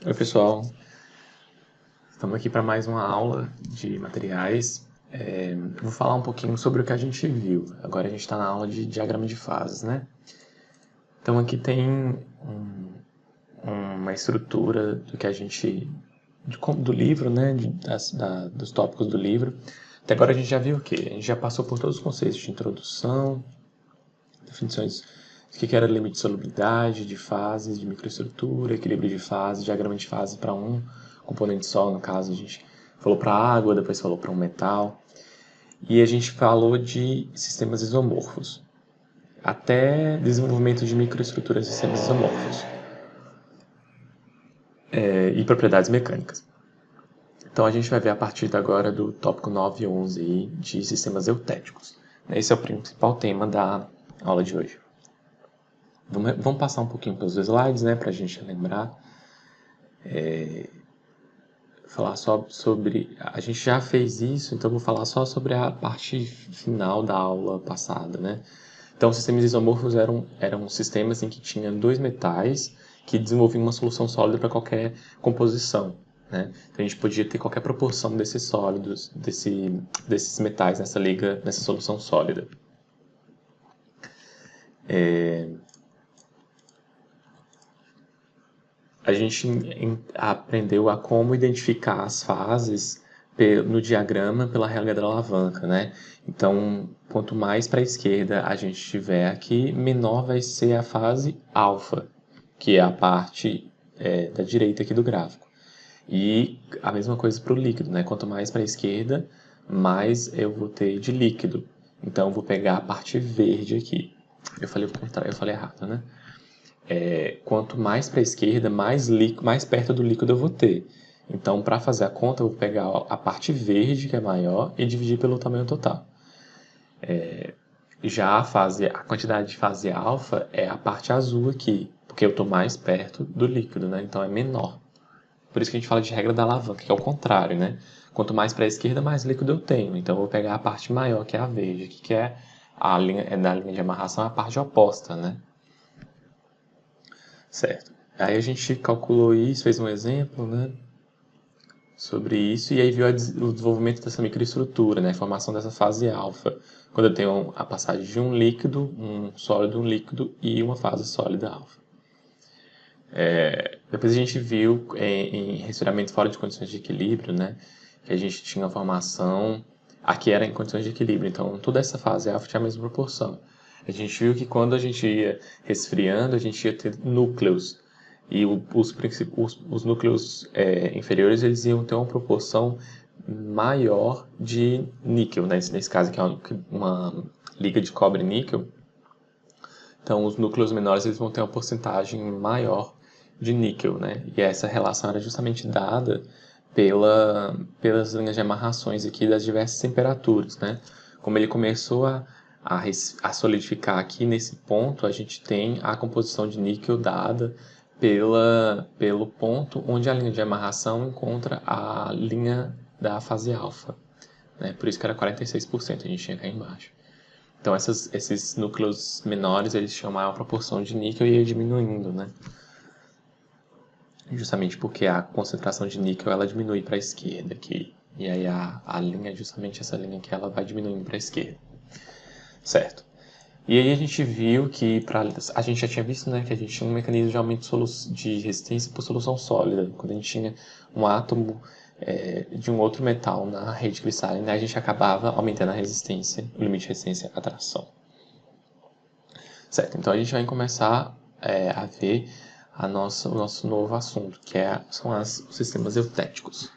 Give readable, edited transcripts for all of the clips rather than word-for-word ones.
Oi, pessoal. Estamos aqui para mais uma aula de materiais. Vou falar um pouquinho sobre o que a gente viu. Agora a gente está na aula de diagrama de fases, né? Então aqui tem uma estrutura do que a gente do livro, né? Dos tópicos do livro. Até agora a gente já viu o quê? A gente já passou por todos os conceitos de introdução, definições do que era limite de solubilidade, de fases, de microestrutura, equilíbrio de fase, diagrama de fase para um componente só, no caso a gente falou para água, depois falou para um metal, e a gente falou de sistemas isomorfos, até desenvolvimento de microestruturas de sistemas isomorfos e propriedades mecânicas. Então a gente vai ver a partir agora do tópico 9 e 11 aí, de sistemas eutéticos. Esse é o principal tema da aula de hoje. Vamos passar um pouquinho pelos slides, né, para a gente lembrar. Falar só sobre... A gente já fez isso, então vou falar só sobre a parte final da aula passada, né? Então, sistemas isomorfos eram sistemas em que tinha dois metais que desenvolviam uma solução sólida para qualquer composição, né? Então, a gente podia ter qualquer proporção desses sólidos, desses metais nessa liga, nessa solução sólida. A gente aprendeu a como identificar as fases no diagrama pela regra da alavanca, né? Então, quanto mais para a esquerda a gente tiver aqui, menor vai ser a fase alfa, que é a parte da direita aqui do gráfico. E a mesma coisa para o líquido, né? Quanto mais para a esquerda, mais eu vou ter de líquido. Então, eu vou pegar a parte verde aqui. Eu falei o contrário, eu falei errado, né? Quanto mais para a esquerda, mais perto do líquido eu vou ter. Então, para fazer a conta, eu vou pegar a parte verde, que é maior, e dividir pelo tamanho total. Já a quantidade de fase alfa é a parte azul aqui, porque eu estou mais perto do líquido, né? Então é menor. Por isso que a gente fala de regra da alavanca, que é o contrário, né? Quanto mais para a esquerda, mais líquido eu tenho. Então eu vou pegar a parte maior, que é a verde, que é a linha da linha de amarração, a parte oposta, né? Certo. Aí a gente calculou isso, fez um exemplo, né, sobre isso, e aí viu o desenvolvimento dessa microestrutura, né, a formação dessa fase alfa, quando eu tenho a passagem de um líquido, um sólido, um líquido e uma fase sólida alfa. Depois a gente viu em resfriamento fora de condições de equilíbrio, né, que a gente tinha a formação, aqui era em condições de equilíbrio, então toda essa fase alfa tinha a mesma proporção. A gente viu que quando a gente ia resfriando, a gente ia ter núcleos, e os núcleos inferiores eles iam ter uma proporção maior de níquel, né? Nesse caso aqui é uma liga de cobre-níquel. Então os núcleos menores eles vão ter uma porcentagem maior de níquel, né? E essa relação era justamente dada pelas linhas de amarrações aqui das diversas temperaturas, né? Como ele começou a solidificar aqui nesse ponto, a gente tem a composição de níquel dada pelo ponto onde a linha de amarração encontra a linha da fase alfa, né? Por isso que era 46%, a gente tinha cá embaixo. Então esses núcleos menores eles tinham maior proporção de níquel e ia diminuindo, né? Justamente porque a concentração de níquel ela diminui para a esquerda aqui. E aí a linha é justamente essa linha que ela vai diminuindo para a esquerda. Certo. E aí a gente viu que a gente já tinha visto, né, que a gente tinha um mecanismo de aumento de resistência por solução sólida. Quando a gente tinha um átomo de um outro metal na rede cristalina, a gente acabava aumentando a resistência, o limite de resistência à tração. Certo, então a gente vai começar a ver o nosso novo assunto, que são os sistemas eutéticos.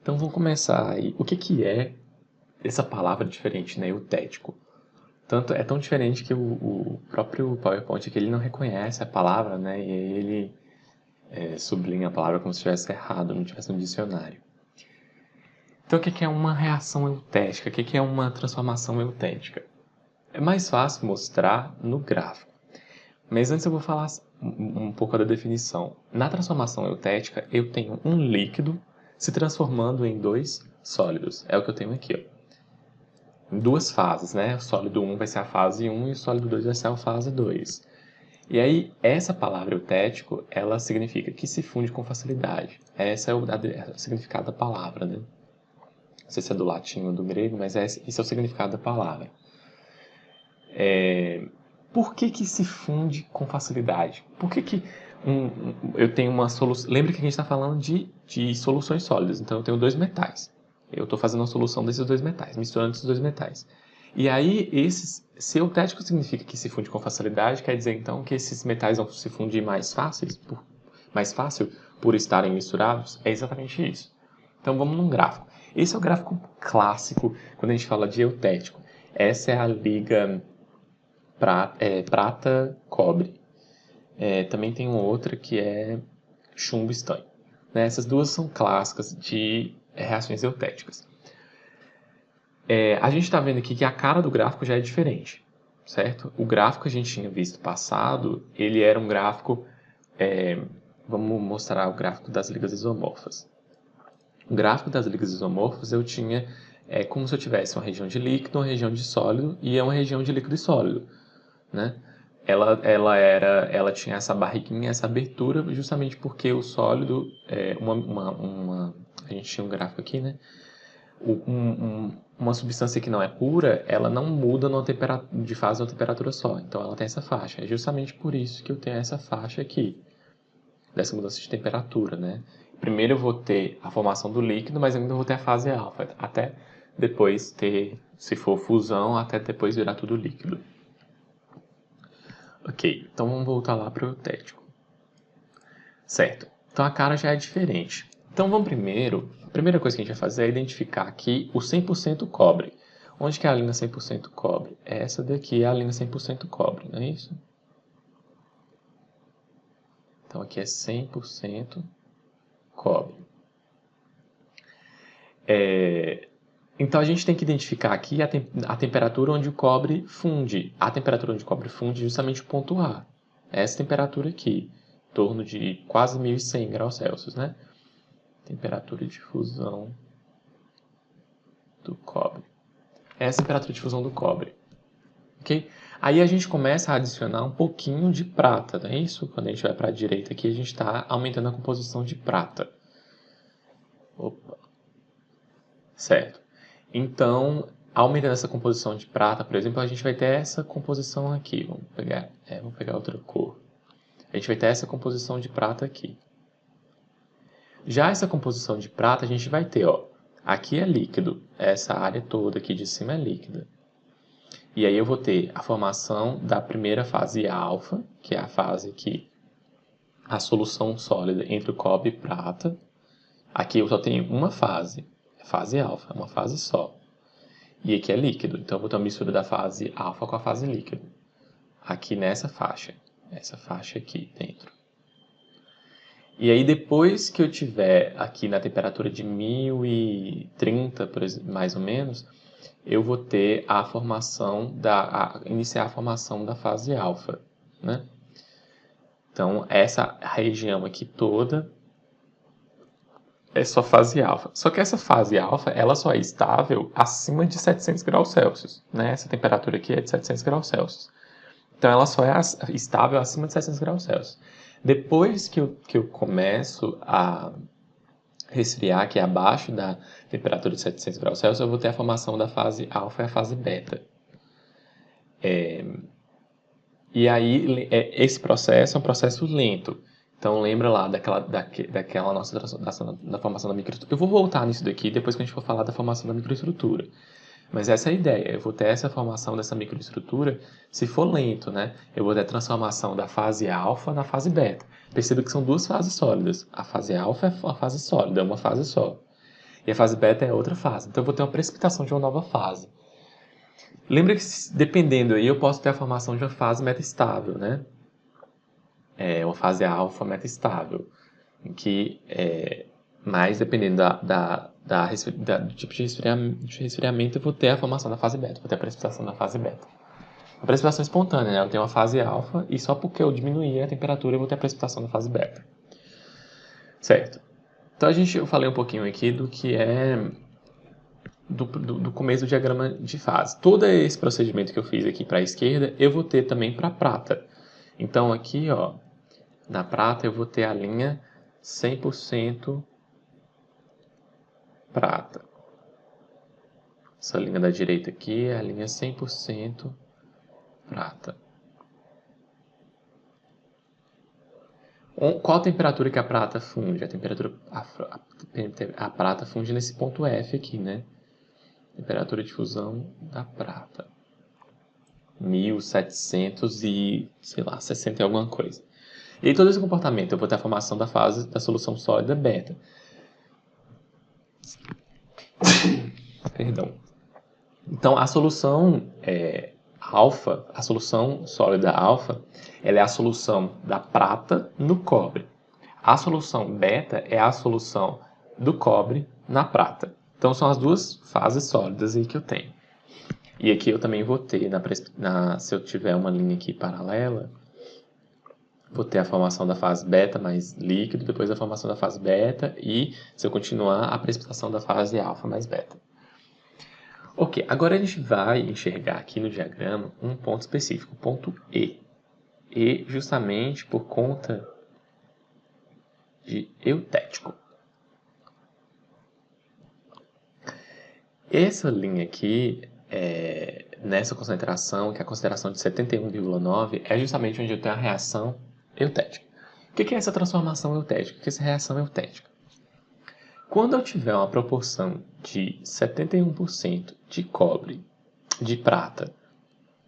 Então vamos começar aí. O que é essa palavra diferente, né, eutético? É tão diferente que o próprio PowerPoint aqui ele não reconhece a palavra, né, e aí ele sublinha a palavra como se estivesse errado, não tivesse no dicionário. Então o que é uma reação eutética? O que é uma transformação eutética? É mais fácil mostrar no gráfico. Mas antes eu vou falar um pouco da definição. Na transformação eutética, eu tenho um líquido se transformando em dois sólidos. É o que eu tenho aqui, ó. Em duas fases, né? O sólido 1 vai ser a fase 1 e o sólido 2 vai ser a fase 2. E aí, essa palavra eutético, ela significa que se funde com facilidade. Esse é o significado da palavra, né? Não sei se é do latim ou do grego, mas esse é o significado da palavra. Por que se funde com facilidade? Por que eu tenho uma solução... Lembra que a gente está falando de soluções sólidas, então eu tenho dois metais. Eu estou fazendo uma solução desses dois metais, misturando esses dois metais. E aí, se eutético significa que se funde com facilidade, quer dizer então que esses metais vão se fundir mais fácil por estarem misturados? É exatamente isso. Então vamos num gráfico. Esse é o gráfico clássico quando a gente fala de eutético. Essa é a liga prata-cobre. Também tem uma outra que é chumbo-estanho. Né? Essas duas são clássicas de reações eutéticas. A gente está vendo aqui que a cara do gráfico já é diferente, certo? O gráfico que a gente tinha visto passado, ele era um gráfico... vamos mostrar o gráfico das ligas isomorfas. O gráfico das ligas isomorfas eu tinha como se eu tivesse uma região de líquido, uma região de sólido e uma região de líquido e sólido, né? Ela tinha essa barriguinha, essa abertura, justamente porque o sólido, a gente tinha um gráfico aqui, né? Uma substância que não é pura, ela não muda de fase numa temperatura só. Então ela tem essa faixa. É justamente por isso que eu tenho essa faixa aqui, dessa mudança de temperatura, né? Primeiro eu vou ter a formação do líquido, mas ainda vou ter a fase alfa, até depois ter, se for fusão, até depois virar tudo líquido. Ok, então vamos voltar lá para o eutético. Certo, então a cara já é diferente. Então vamos primeiro, a primeira coisa que a gente vai fazer é identificar aqui o 100% cobre. Onde que é a linha 100% cobre? Essa daqui é a linha 100% cobre, não é isso? Então aqui é 100% cobre. Então a gente tem que identificar aqui a temperatura onde o cobre funde. A temperatura onde o cobre funde é justamente o ponto A. Essa temperatura aqui, em torno de quase 1100 graus Celsius, né? Temperatura de fusão do cobre. Essa é a temperatura de fusão do cobre. Ok? Aí a gente começa a adicionar um pouquinho de prata, não é isso? Quando a gente vai para a direita aqui, a gente está aumentando a composição de prata. Opa. Certo. Então, aumentando essa composição de prata, por exemplo, a gente vai ter essa composição aqui. Vamos pegar outra cor. A gente vai ter essa composição de prata aqui. Já essa composição de prata, a gente vai ter, ó, aqui é líquido, essa área toda aqui de cima é líquida. E aí eu vou ter a formação da primeira fase alfa, que é a fase que a solução sólida entre o cobre e prata. Aqui eu só tenho uma fase, fase alfa, uma fase só. E aqui é líquido, então eu vou ter uma mistura da fase alfa com a fase líquida. Aqui nessa faixa, essa faixa aqui dentro. E aí depois que eu tiver aqui na temperatura de 1030, mais ou menos, eu vou ter a formação iniciar a formação da fase alfa, né? Então essa região aqui toda é só fase alfa. Só que essa fase alfa, ela só é estável acima de 700 graus Celsius, né? Essa temperatura aqui é de 700 graus Celsius. Então ela só é estável acima de 700 graus Celsius. Depois que eu começo a resfriar, que é abaixo da temperatura de 700 graus Celsius, eu vou ter a formação da fase alfa e a fase beta. E aí, esse processo é um processo lento. Então, lembra lá daquela nossa da formação da microestrutura. Eu vou voltar nisso daqui depois que a gente for falar da formação da microestrutura. Mas essa é a ideia. Eu vou ter essa formação dessa microestrutura se for lento, né? Eu vou ter a transformação da fase alfa na fase beta. Perceba que são duas fases sólidas. A fase alfa é uma fase sólida, é uma fase só. E a fase beta é outra fase. Então eu vou ter uma precipitação de uma nova fase. Lembra que, dependendo aí, eu posso ter a formação de uma fase metastável, né? Uma fase alfa metastável. Em que, mais dependendo do tipo de resfriamento, eu vou ter a formação da fase beta, vou ter a precipitação da fase beta. A precipitação espontânea, né? Eu tenho uma fase alfa e só porque eu diminuir a temperatura eu vou ter a precipitação da fase beta. Certo. Então eu falei um pouquinho aqui do que é do começo do diagrama de fase. Todo esse procedimento que eu fiz aqui para a esquerda, eu vou ter também para a prata. Então aqui, ó, na prata eu vou ter a linha 100% prata. Essa linha da direita aqui é a linha 100% prata. Qual a temperatura que a prata funde? A prata funde nesse ponto F aqui, né? Temperatura de fusão da prata. 1700 e, sei lá, 60 e alguma coisa. E aí, todo esse comportamento, eu vou ter a formação da fase da solução sólida beta. Perdão. Então, a solução alfa, a solução sólida alfa, ela é a solução da prata no cobre. A solução beta é a solução do cobre na prata. Então, são as duas fases sólidas aí que eu tenho. E aqui eu também vou ter, se eu tiver uma linha aqui paralela, vou ter a formação da fase beta mais líquido, depois a formação da fase beta e, se eu continuar, a precipitação da fase alfa mais beta. Ok, agora a gente vai enxergar aqui no diagrama um ponto específico, o ponto E. E justamente por conta de eutético. Essa linha aqui, nessa concentração, que é a concentração de 71,9, é justamente onde eu tenho a reação eutética. O que é essa transformação eutética? O que é essa reação eutética? Quando eu tiver uma proporção de 71% de cobre, de prata,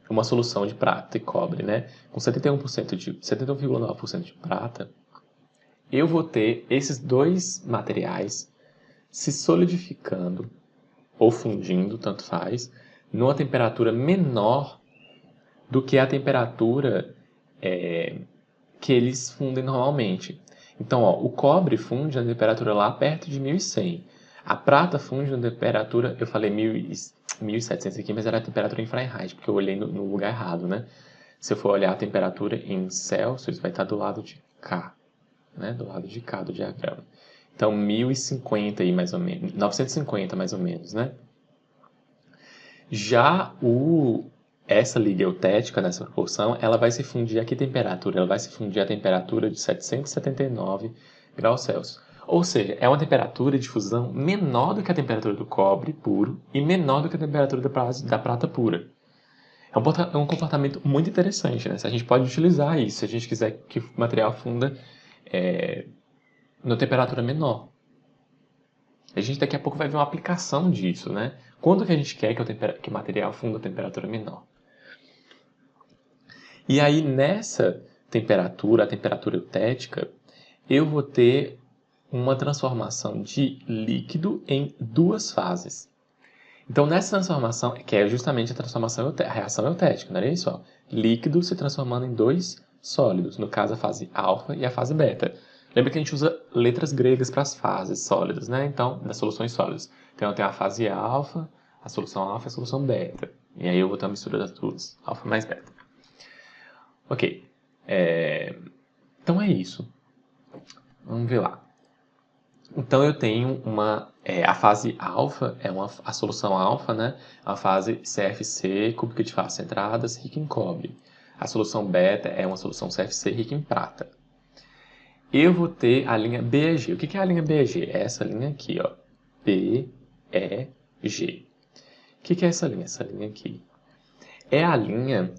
uma solução de prata e cobre, né? Com 71,9% de prata, eu vou ter esses dois materiais se solidificando ou fundindo, tanto faz, numa temperatura menor do que a temperatura que eles fundem normalmente. Então, ó, o cobre funde na temperatura lá perto de 1100. A prata funde na temperatura, eu falei 1700 aqui, mas era a temperatura em Fahrenheit, porque eu olhei no lugar errado, né? Se eu for olhar a temperatura em Celsius, vai estar do lado de cá, né? Do lado de cá do diagrama. Então, 1050 aí, mais ou menos, 950 mais ou menos, né? Já essa liga eutética, nessa proporção, ela vai se fundir a que temperatura? Ela vai se fundir a temperatura de 779 graus Celsius. Ou seja, é uma temperatura de fusão menor do que a temperatura do cobre puro e menor do que a temperatura da prata pura. É um comportamento muito interessante, né? A gente pode utilizar isso se a gente quiser que o material funda numa temperatura menor. A gente daqui a pouco vai ver uma aplicação disso, né? Quando que a gente quer que o material funda a temperatura menor? E aí, nessa temperatura, a temperatura eutética, eu vou ter uma transformação de líquido em duas fases. Então, nessa transformação, que é justamente a reação eutética, não é isso? Ó? Líquido se transformando em dois sólidos, no caso a fase alfa e a fase beta. Lembra que a gente usa letras gregas para as fases sólidas, né? Então, das soluções sólidas. Então, eu tenho a fase alfa, a solução alfa e a solução beta. E aí eu vou ter uma mistura das duas, alfa mais beta. Ok. Então é isso. Vamos ver lá. Então eu tenho a fase alfa, a solução alfa, né? A fase CFC, cúbica de faces centradas, rica em cobre. A solução beta é uma solução CFC rica em prata. Eu vou ter a linha BEG. O que é a linha BEG? É essa linha aqui, ó. BEG. O que é essa linha? Essa linha aqui é a linha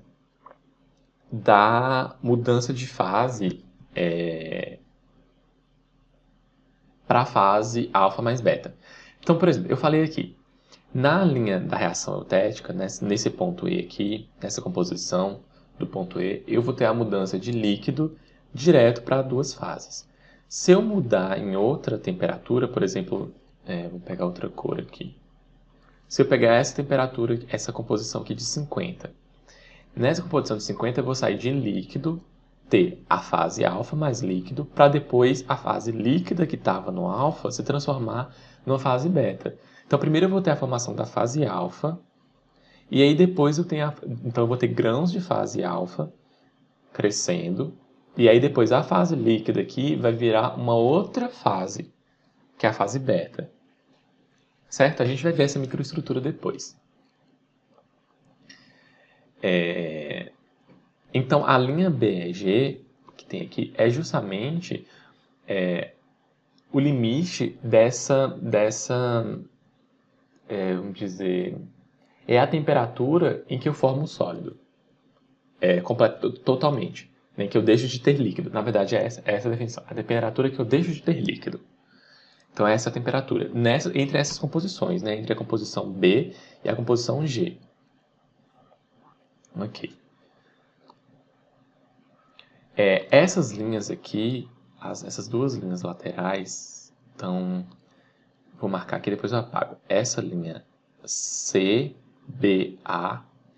da mudança de fase para a fase alfa mais beta. Então, por exemplo, eu falei aqui, na linha da reação eutética, nesse ponto E aqui, nessa composição do ponto E, eu vou ter a mudança de líquido direto para duas fases. Se eu mudar em outra temperatura, por exemplo, vou pegar outra cor aqui. Se eu pegar essa temperatura, essa composição aqui de 50, nessa composição de 50 eu vou sair de líquido, ter a fase alfa mais líquido, para depois a fase líquida que estava no alfa se transformar numa fase beta. Então primeiro eu vou ter a formação da fase alfa, e aí depois então eu vou ter grãos de fase alfa crescendo, e aí depois a fase líquida aqui vai virar uma outra fase, que é a fase beta. Certo? A gente vai ver essa microestrutura depois. Então, a linha BEG, que tem aqui, é justamente o limite vamos dizer, é a temperatura em que eu formo um sólido. Totalmente. Em que eu deixo de ter líquido. Na verdade, é essa a definição. A temperatura que eu deixo de ter líquido. Então, é essa a temperatura. Entre essas composições, né? Entre a composição B e a composição G. Ok. Essas linhas aqui, essas duas linhas laterais, então, vou marcar aqui, depois eu apago. Essa linha CBA,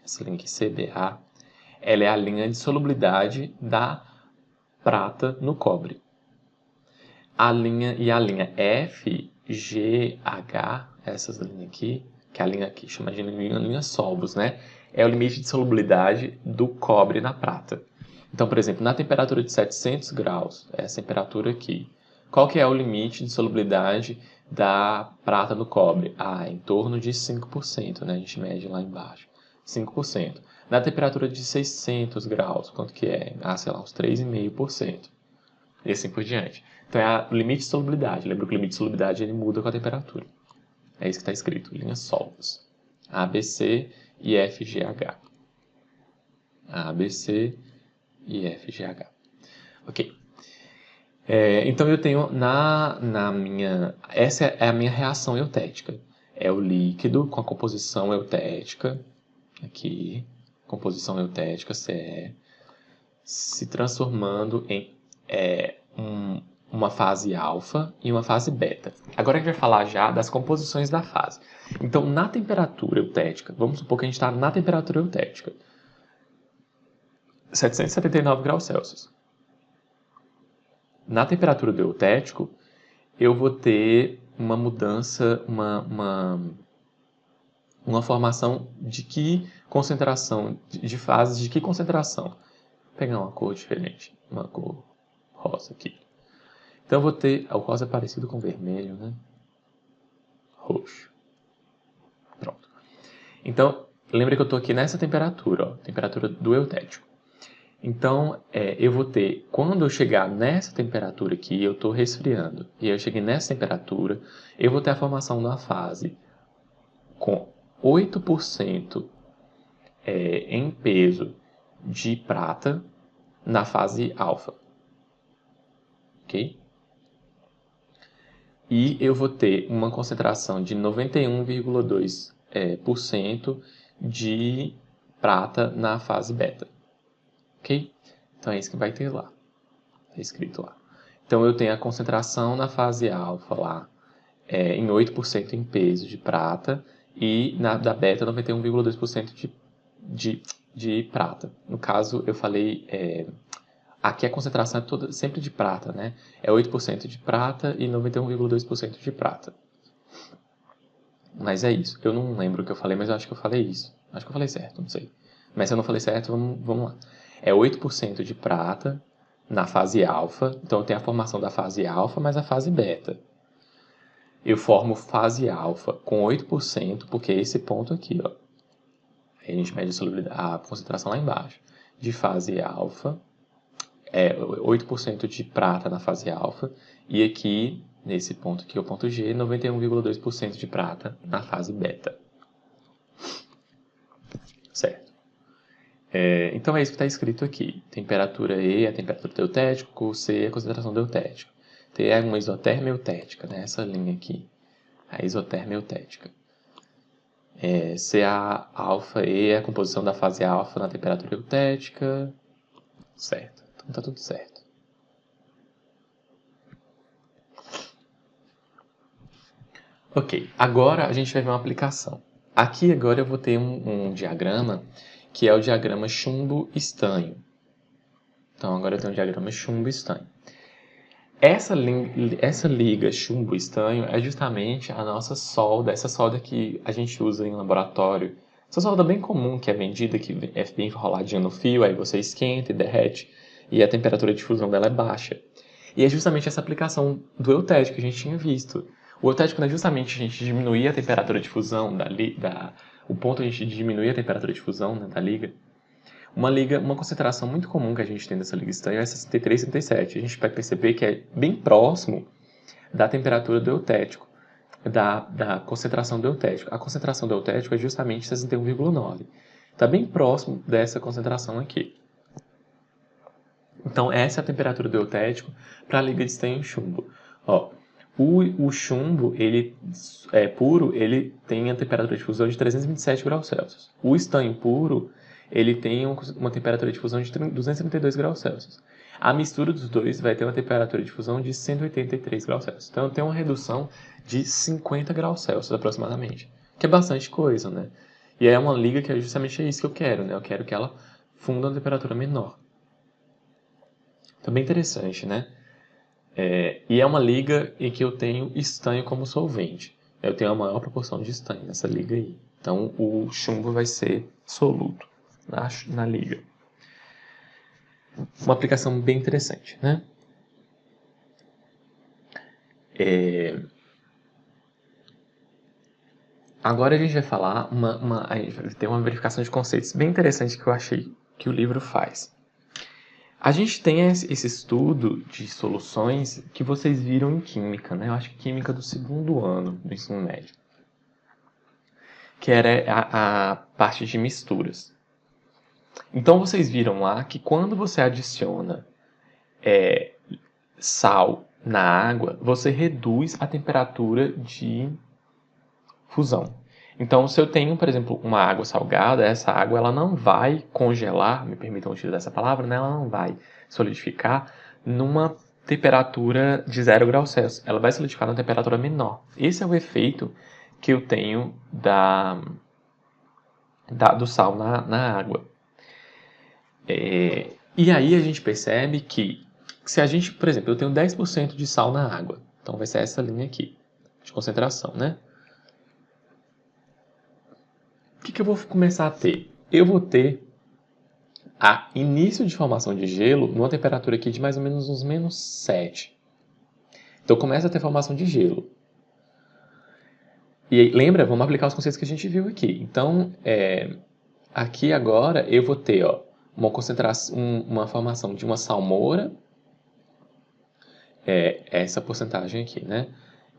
essa linha aqui CBA, ela é a linha de solubilidade da prata no cobre. A linha FGH, essas linhas aqui, que é a linha aqui, chama de linha Solbus, né? É o limite de solubilidade do cobre na prata. Então, por exemplo, na temperatura de 700 graus, essa temperatura aqui, qual que é o limite de solubilidade da prata no cobre? Em torno de 5%, né? A gente mede lá embaixo. 5%. Na temperatura de 600 graus, quanto que é? Sei lá, uns 3,5%. E assim por diante. Então é o limite de solubilidade. Lembra que o limite de solubilidade ele muda com a temperatura. É isso que está escrito, linhas Solbus. A, B, C e F, G, H. A, B, C e F, G, H. Ok. Então eu tenho na minha... Essa é a minha reação eutética. É o líquido com a composição eutética. Aqui, composição eutética, CE, se transformando em uma fase alfa e uma fase beta. Agora a gente vai falar já das composições da fase. Então, na temperatura eutética, vamos supor que a gente está na temperatura eutética, 779 graus Celsius. Na temperatura do eutético, eu vou ter uma mudança, uma formação de que concentração, de fases de que concentração? Vou pegar uma cor diferente, uma cor rosa aqui. Então, eu vou ter... O rosa é parecido com vermelho, né? Roxo. Pronto. Então, lembra que eu estou aqui nessa temperatura, ó, temperatura do eutético. Então, eu vou ter... Quando eu chegar nessa temperatura aqui, eu estou resfriando, e eu cheguei nessa temperatura, eu vou ter a formação de uma fase com 8% em peso de prata na fase alfa. Ok? E eu vou ter uma concentração de 91,2% de prata na fase beta. Ok? Então é isso que vai ter lá. Está escrito lá. Então eu tenho a concentração na fase alfa lá em 8% em peso de prata e da beta 91,2% de prata. No caso, eu falei... Aqui a concentração é sempre de prata, né? É 8% de prata e 91,2% de prata. Mas é isso. Eu não lembro o que eu falei, mas eu acho que eu falei isso. Acho que eu falei certo, não sei. Mas se eu não falei certo, vamos lá. É 8% de prata na fase alfa. Então eu tenho a formação da fase alfa mais a fase beta. Eu formo fase alfa com 8%, porque é esse ponto aqui, ó. Aí a gente mede a concentração lá embaixo. De fase alfa... 8% de prata na fase alfa, e aqui, nesse ponto aqui, o ponto G, 91,2% de prata na fase beta. Certo. Então é isso que está escrito aqui. Temperatura E é a temperatura do eutético, C é a concentração do eutético. T é uma isotérmia eutética, né? Essa linha aqui, a isotérmia eutética. Ca alfa E é a composição da fase alfa na temperatura eutética. Certo. Então tá tudo certo. Ok, agora a gente vai ver uma aplicação. Aqui agora eu vou ter um diagrama que é o diagrama chumbo-estanho. Então agora eu tenho um diagrama chumbo-estanho. Essa liga chumbo-estanho é justamente a nossa solda, essa solda que a gente usa em laboratório. Essa solda bem comum que é vendida, que é bem enroladinha no fio, aí você esquenta e derrete, e a temperatura de fusão dela é baixa. E é justamente essa aplicação do eutético que a gente tinha visto. O eutético não é justamente a gente diminuir a temperatura de fusão o ponto a gente diminuir a temperatura de fusão, né, da liga. Uma concentração muito comum que a gente tem dessa liga estanho é 63, 67. A gente vai perceber que é bem próximo da temperatura do eutético, da concentração do eutético. A concentração do eutético é justamente 61,9. Está bem próximo dessa concentração aqui. Então, essa é a temperatura do eutético para a liga de estanho e chumbo. Ó, o chumbo, ele é puro, ele tem a temperatura de fusão de 327 graus Celsius. O estanho puro, ele tem uma temperatura de fusão de 232 graus Celsius. A mistura dos dois vai ter uma temperatura de fusão de 183 graus Celsius. Então, tem uma redução de 50 graus Celsius aproximadamente, que é bastante coisa, né? E é uma liga que é justamente isso que eu quero, né? Eu quero que ela funda uma temperatura menor. Então, bem interessante, né? E é uma liga em que eu tenho estanho como solvente. Eu tenho a maior proporção de estanho nessa liga aí. Então, o chumbo vai ser soluto na liga. Uma aplicação bem interessante, né? Agora a gente vai falar, a gente vai ter uma verificação de conceitos bem interessante que eu achei que o livro faz. A gente tem esse estudo de soluções que vocês viram em química, né? Eu acho que química do segundo ano do ensino médio. Que era a parte de misturas. Então, vocês viram lá que quando você adiciona sal na água, você reduz a temperatura de fusão. Então, se eu tenho, por exemplo, uma água salgada, essa água ela não vai congelar, me permitam utilizar essa palavra, né? Ela não vai solidificar numa temperatura de 0 graus Celsius. Ela vai solidificar numa temperatura menor. Esse é o efeito que eu tenho do sal na água. E aí a gente percebe que se a gente, por exemplo, eu tenho 10% de sal na água, então vai ser essa linha aqui, de concentração, né? O que eu vou começar a ter? Eu vou ter a início de formação de gelo numa temperatura aqui de mais ou menos uns menos 7. Então começa a ter formação de gelo. E aí, lembra, vamos aplicar os conceitos que a gente viu aqui. Então, aqui agora eu vou ter uma concentração, uma formação de uma salmoura, essa porcentagem aqui, né?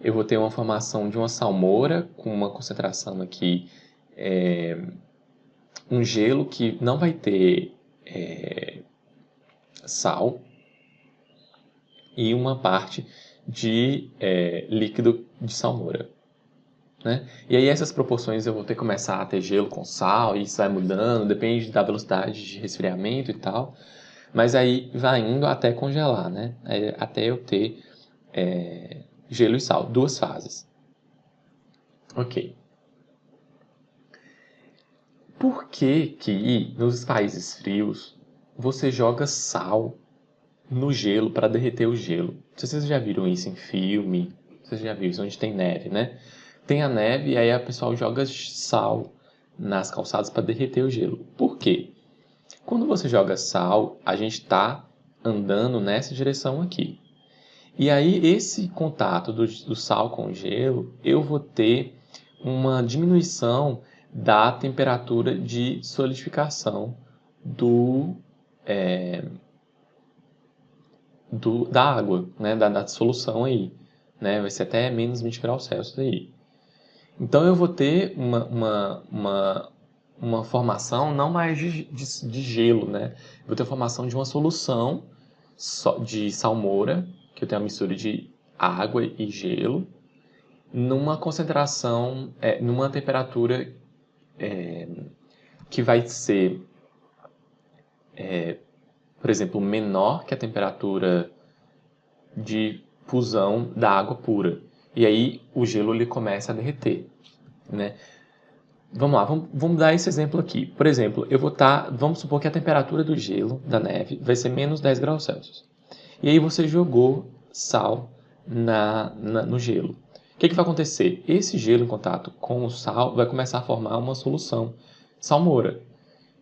Eu vou ter uma formação de uma salmoura com uma concentração aqui, um gelo que não vai ter sal e uma parte de líquido de salmoura, né? E aí essas proporções eu vou ter que começar a ter gelo com sal, e isso vai mudando, depende da velocidade de resfriamento e tal, mas aí vai indo até congelar, né? Até eu ter gelo e sal, 2 fases. Ok. Por que nos países frios você joga sal no gelo para derreter o gelo? Vocês já viram isso em filme? Vocês já viram isso onde tem neve, né? Tem a neve e aí o pessoal joga sal nas calçadas para derreter o gelo. Por quê? Quando você joga sal, a gente está andando nessa direção aqui. E aí esse contato do sal com o gelo, eu vou ter uma diminuição da temperatura de solidificação da água, né, da solução aí, né, vai ser até menos 20 graus Celsius aí. Então eu vou ter uma formação não mais de gelo, né, vou ter a formação de uma solução de salmoura, que eu tenho a mistura de água e gelo, numa concentração, numa temperatura que vai ser, por exemplo, menor que a temperatura de fusão da água pura. E aí o gelo ele começa a derreter, né? Vamos lá, vamos dar esse exemplo aqui. Por exemplo, vamos supor que a temperatura do gelo, da neve, vai ser menos 10 graus Celsius. E aí você jogou sal no gelo. O que vai acontecer? Esse gelo em contato com o sal vai começar a formar uma solução salmoura.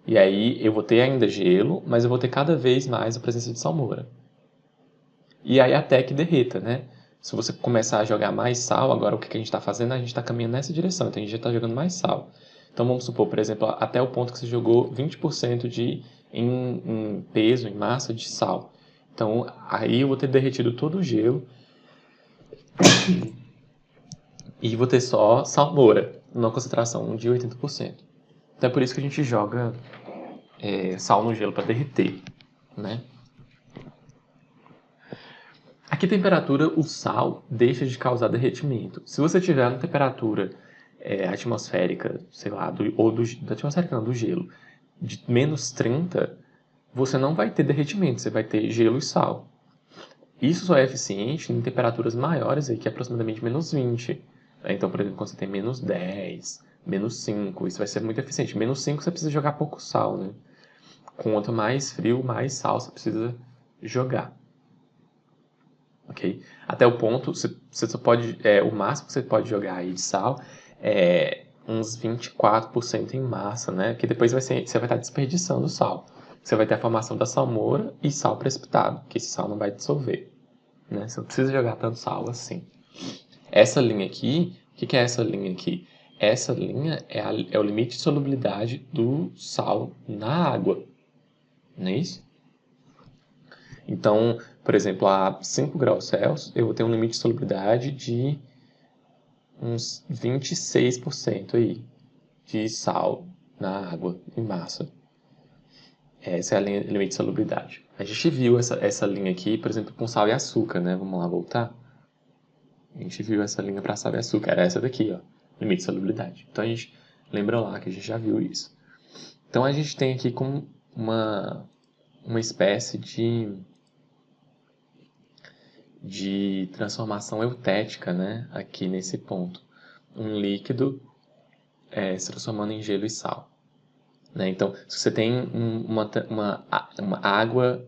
E aí eu vou ter ainda gelo, mas eu vou ter cada vez mais a presença de salmoura. E aí até que derreta, né? Se você começar a jogar mais sal, agora o que a gente está fazendo? A gente está caminhando nessa direção, então a gente já está jogando mais sal. Então vamos supor, por exemplo, até o ponto que você jogou 20% de em peso, em massa de sal. Então, aí eu vou ter derretido todo o gelo e vou ter só salmoura, numa concentração de 80%. Então é por isso que a gente joga sal no gelo para derreter, né? A que temperatura o sal deixa de causar derretimento? Se você tiver na temperatura atmosférica, sei lá, da atmosférica não, do gelo, de menos 30, você não vai ter derretimento, você vai ter gelo e sal. Isso só é eficiente em temperaturas maiores, aí, que é aproximadamente menos 20. Então, por exemplo, quando você tem menos 10, menos 5, isso vai ser muito eficiente. Menos 5 você precisa jogar pouco sal, né? Quanto mais frio, mais sal você precisa jogar. Ok? Até o ponto, você só pode, o máximo que você pode jogar aí de sal é uns 24% em massa, né? Que depois você vai estar desperdiçando sal. Você vai ter a formação da salmoura e sal precipitado, que esse sal não vai dissolver, né? Você não precisa jogar tanto sal assim. Essa linha aqui, o que é essa linha aqui? Essa linha é o limite de solubilidade do sal na água, não é isso? Então, por exemplo, a 5 graus Celsius, eu vou ter um limite de solubilidade de uns 26% aí de sal na água em massa. Essa é a linha limite de solubilidade. A gente viu essa linha aqui, por exemplo, com sal e açúcar, né? Vamos lá voltar. A gente viu essa linha para sal e açúcar. Era essa daqui, ó. Limite de solubilidade. Então a gente lembra lá que a gente já viu isso. Então a gente tem aqui como uma espécie de transformação eutética, né? Aqui nesse ponto. Um líquido se transformando em gelo e sal. Né? Então, se você tem uma água,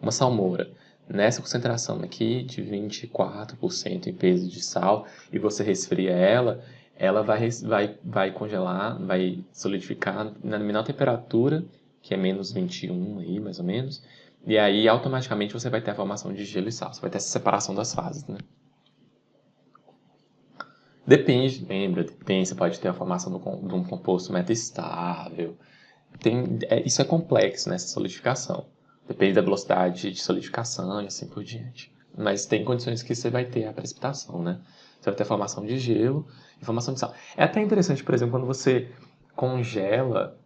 uma salmoura, nessa concentração aqui de 24% em peso de sal, e você resfria ela vai congelar, vai solidificar na menor temperatura, que é menos 21 aí, mais ou menos, e aí automaticamente você vai ter a formação de gelo e sal, você vai ter essa separação das fases, né? Depende, lembra, depende, você pode ter a formação de um composto metastável. Isso é complexo, né, essa solidificação. Depende da velocidade de solidificação e assim por diante. Mas tem condições que você vai ter a precipitação, né? Você vai ter a formação de gelo e formação de sal. É até interessante, por exemplo, quando você congela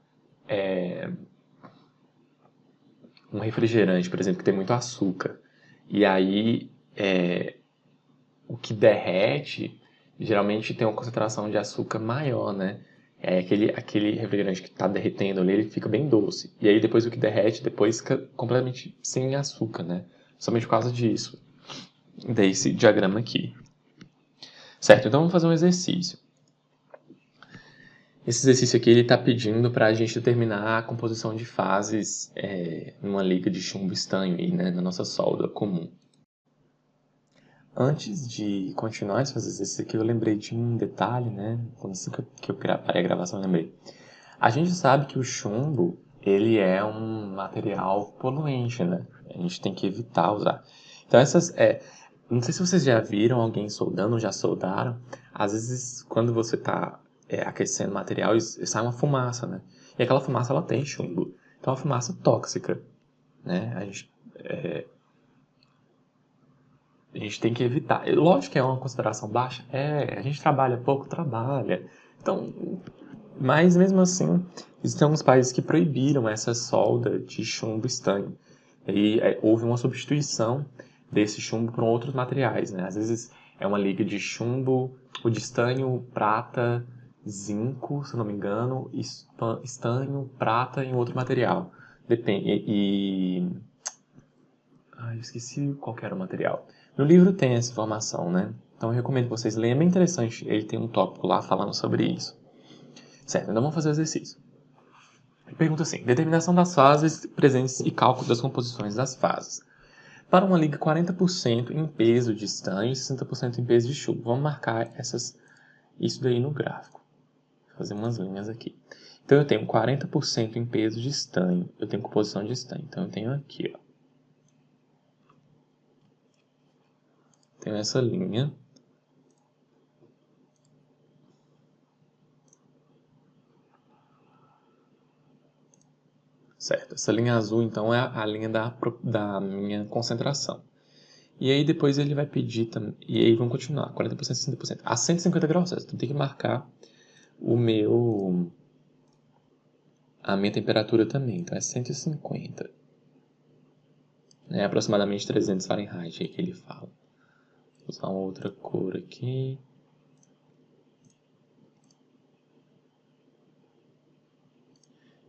um refrigerante, por exemplo, que tem muito açúcar. E aí o que derrete geralmente tem uma concentração de açúcar maior, né? Aquele refrigerante que está derretendo ali, ele fica bem doce. E aí depois o que derrete, depois fica completamente sem açúcar, né? Somente por causa disso. Desse diagrama aqui. Certo? Então vamos fazer um exercício. Esse exercício aqui ele está pedindo para a gente determinar a composição de fases numa liga de chumbo estanho aí, né? Na nossa solda comum. Antes de continuar de fazer isso aqui, eu lembrei de um detalhe, né? Assim que eu parei a gravação, eu lembrei. A gente sabe que o chumbo, ele é um material poluente, né? A gente tem que evitar usar. Então, não sei se vocês já viram alguém soldando ou já soldaram. Às vezes, quando você está aquecendo o material, sai uma fumaça, né? E aquela fumaça, ela tem chumbo. Então, é uma fumaça tóxica, né? A gente tem que evitar. Lógico que é uma consideração baixa. A gente trabalha pouco, trabalha. Então, mas mesmo assim, existem alguns países que proibiram essa solda de chumbo estanho. E houve uma substituição desse chumbo por outros materiais, né? Às vezes é uma liga de chumbo, o de estanho, prata, zinco, se não me engano, estanho, prata e outro material. Depende. Eu esqueci qual era o material. No livro tem essa informação, né? Então eu recomendo que vocês leiam, é bem interessante. Ele tem um tópico lá falando sobre isso. Certo, então vamos fazer o exercício. Pergunta assim: determinação das fases presentes e cálculo das composições das fases. Para uma liga 40% em peso de estanho e 60% em peso de chumbo. Vamos marcar isso daí no gráfico. Vou fazer umas linhas aqui. Então eu tenho 40% em peso de estanho. Eu tenho composição de estanho. Então eu tenho aqui, ó. Tenho essa linha. certo? Essa linha azul, então, é a linha da minha concentração. E aí depois ele vai pedir também, e aí vamos continuar, 40%, 60%. A 150 graus Celsius, então tem que marcar a minha temperatura também, então é 150. É aproximadamente 300 Fahrenheit aí que ele fala. Vou usar uma outra cor aqui.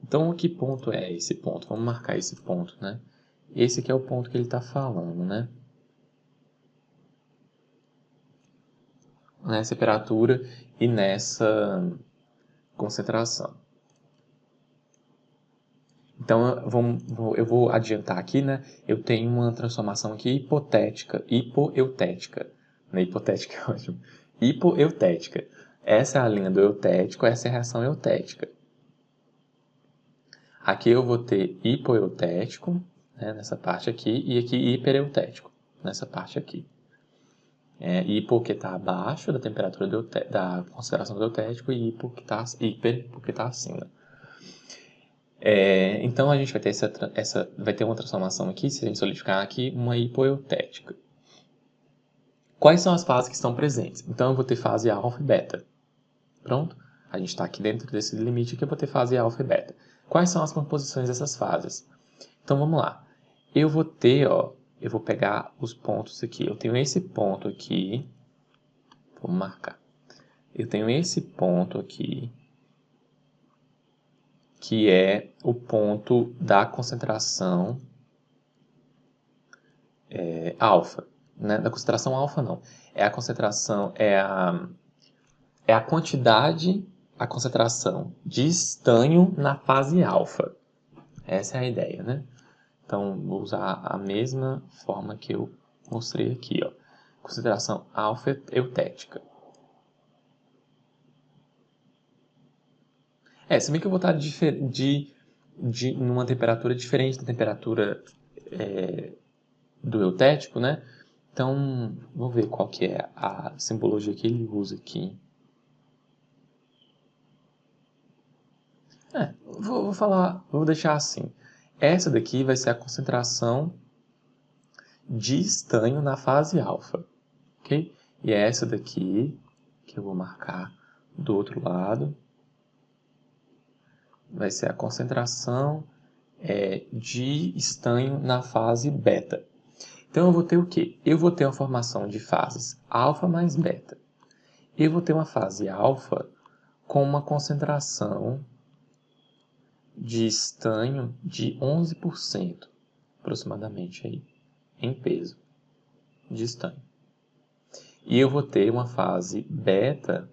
Então, que ponto é esse ponto? Vamos marcar esse ponto, né? Esse aqui é o ponto que ele está falando, né? Nessa temperatura e nessa concentração. Então, eu vou adiantar aqui, né? Eu tenho uma transformação aqui hipotética, hipoeutética. Né? Hipotética é ótimo. Hipoeutética. Essa é a linha do eutético, essa é a reação eutética. Aqui eu vou ter hipoeutético, né, nessa parte aqui, e aqui hipereutético, nessa parte aqui. Hipo que está abaixo da temperatura da concentração do eutético e hiper porque está acima. Então a gente vai ter vai ter uma transformação aqui, se a gente solidificar aqui, uma hipoeutética. Quais são as fases que estão presentes? Então eu vou ter fase alfa e beta. Pronto? A gente está aqui dentro desse limite que eu vou ter fase alfa e beta. Quais são as composições dessas fases? Então vamos lá. Eu vou ter, eu vou pegar os pontos aqui. Eu tenho esse ponto aqui. Vou marcar. Eu tenho esse ponto aqui, que é o ponto da concentração alfa. Né? Da concentração alfa não. É a concentração, é a quantidade, a concentração de estanho na fase alfa. Essa é a ideia, né? Então, vou usar a mesma forma que eu mostrei aqui, ó. Concentração alfa eutética. Se bem que eu vou estar numa temperatura diferente da temperatura do eutético, né? Então, vamos ver qual que é a simbologia que ele usa aqui. Vou deixar assim. Essa daqui vai ser a concentração de estanho na fase alfa, ok? E é essa daqui que eu vou marcar do outro lado. Vai ser a concentração de estanho na fase beta. Então eu vou ter o quê? Eu vou ter uma formação de fases alfa mais beta. Eu vou ter uma fase alfa com uma concentração de estanho de 11%, aproximadamente aí, em peso de estanho. E eu vou ter uma fase beta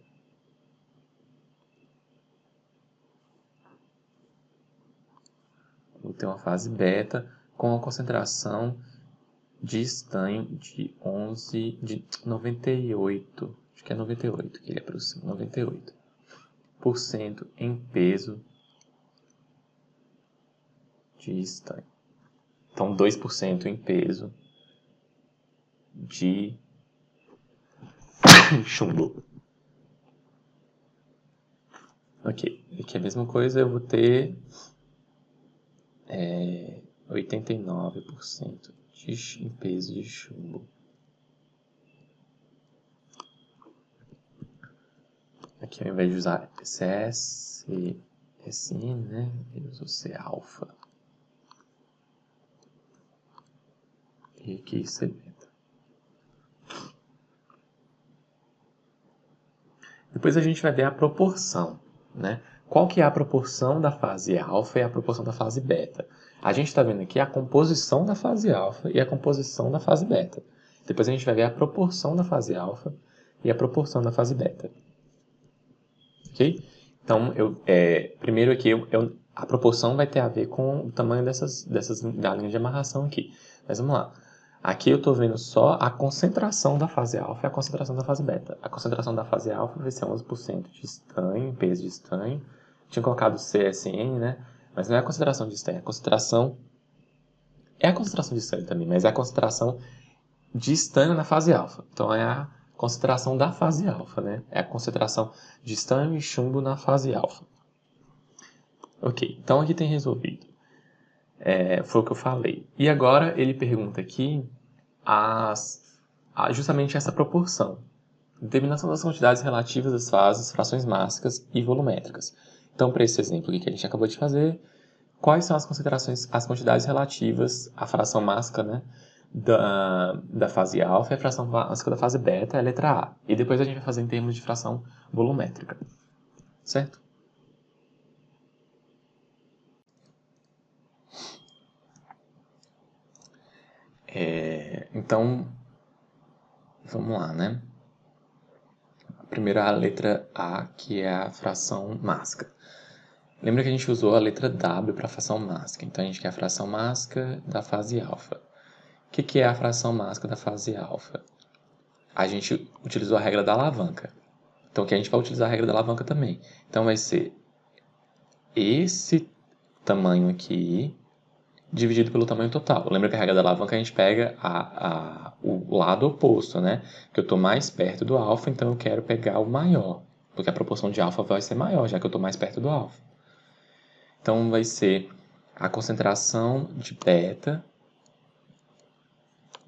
com a concentração de estanho de 98, acho que é 98 que ele aproxima, 98% em peso de estanho. Então, 2% em peso de chumbo. Ok, aqui é a mesma coisa, eu vou ter 89% em peso de chumbo. Aqui, ao invés de usar SN, né, eu uso C alfa. E aqui C beta. Depois a gente vai ver a proporção, né? Qual que é a proporção da fase alfa e a proporção da fase beta? A gente está vendo aqui a composição da fase alfa e a composição da fase beta. Depois a gente vai ver a proporção da fase alfa e a proporção da fase beta. Ok? Então, primeiro aqui, a proporção vai ter a ver com o tamanho da linha de amarração aqui. Mas vamos lá. Aqui eu estou vendo só a concentração da fase alfa e a concentração da fase beta. A concentração da fase alfa vai ser 11% de estanho, peso de estanho. Tinha colocado CSN, né? Mas não é a concentração de estanho, é a concentração de estanho também, mas é a concentração de estanho na fase alfa. Então é a concentração da fase alfa, né? É a concentração de estanho e chumbo na fase alfa. Ok, então aqui tem resolvido. Foi o que eu falei. E agora ele pergunta aqui justamente essa proporção. Determinação das quantidades relativas das fases, frações mássicas e volumétricas. Então, para esse exemplo aqui que a gente acabou de fazer, quais são as considerações, as quantidades relativas à fração mássica, né, da fase alfa e a fração mássica da fase beta, é a letra A. E depois a gente vai fazer em termos de fração volumétrica. Certo? Então, vamos lá, né? Primeiro a letra A, que é a fração mássica. Lembra que a gente usou a letra W para a fração mássica. Então, a gente quer a fração mássica da fase alfa. O que é a fração mássica da fase alfa? A gente utilizou a regra da alavanca. Então, aqui a gente vai utilizar a regra da alavanca também. Então, vai ser esse tamanho aqui dividido pelo tamanho total. Lembra que a regra da alavanca a gente pega o lado oposto, né? Que eu estou mais perto do alfa, então eu quero pegar o maior. Porque a proporção de alfa vai ser maior, já que eu estou mais perto do alfa. Então, vai ser a concentração de beta.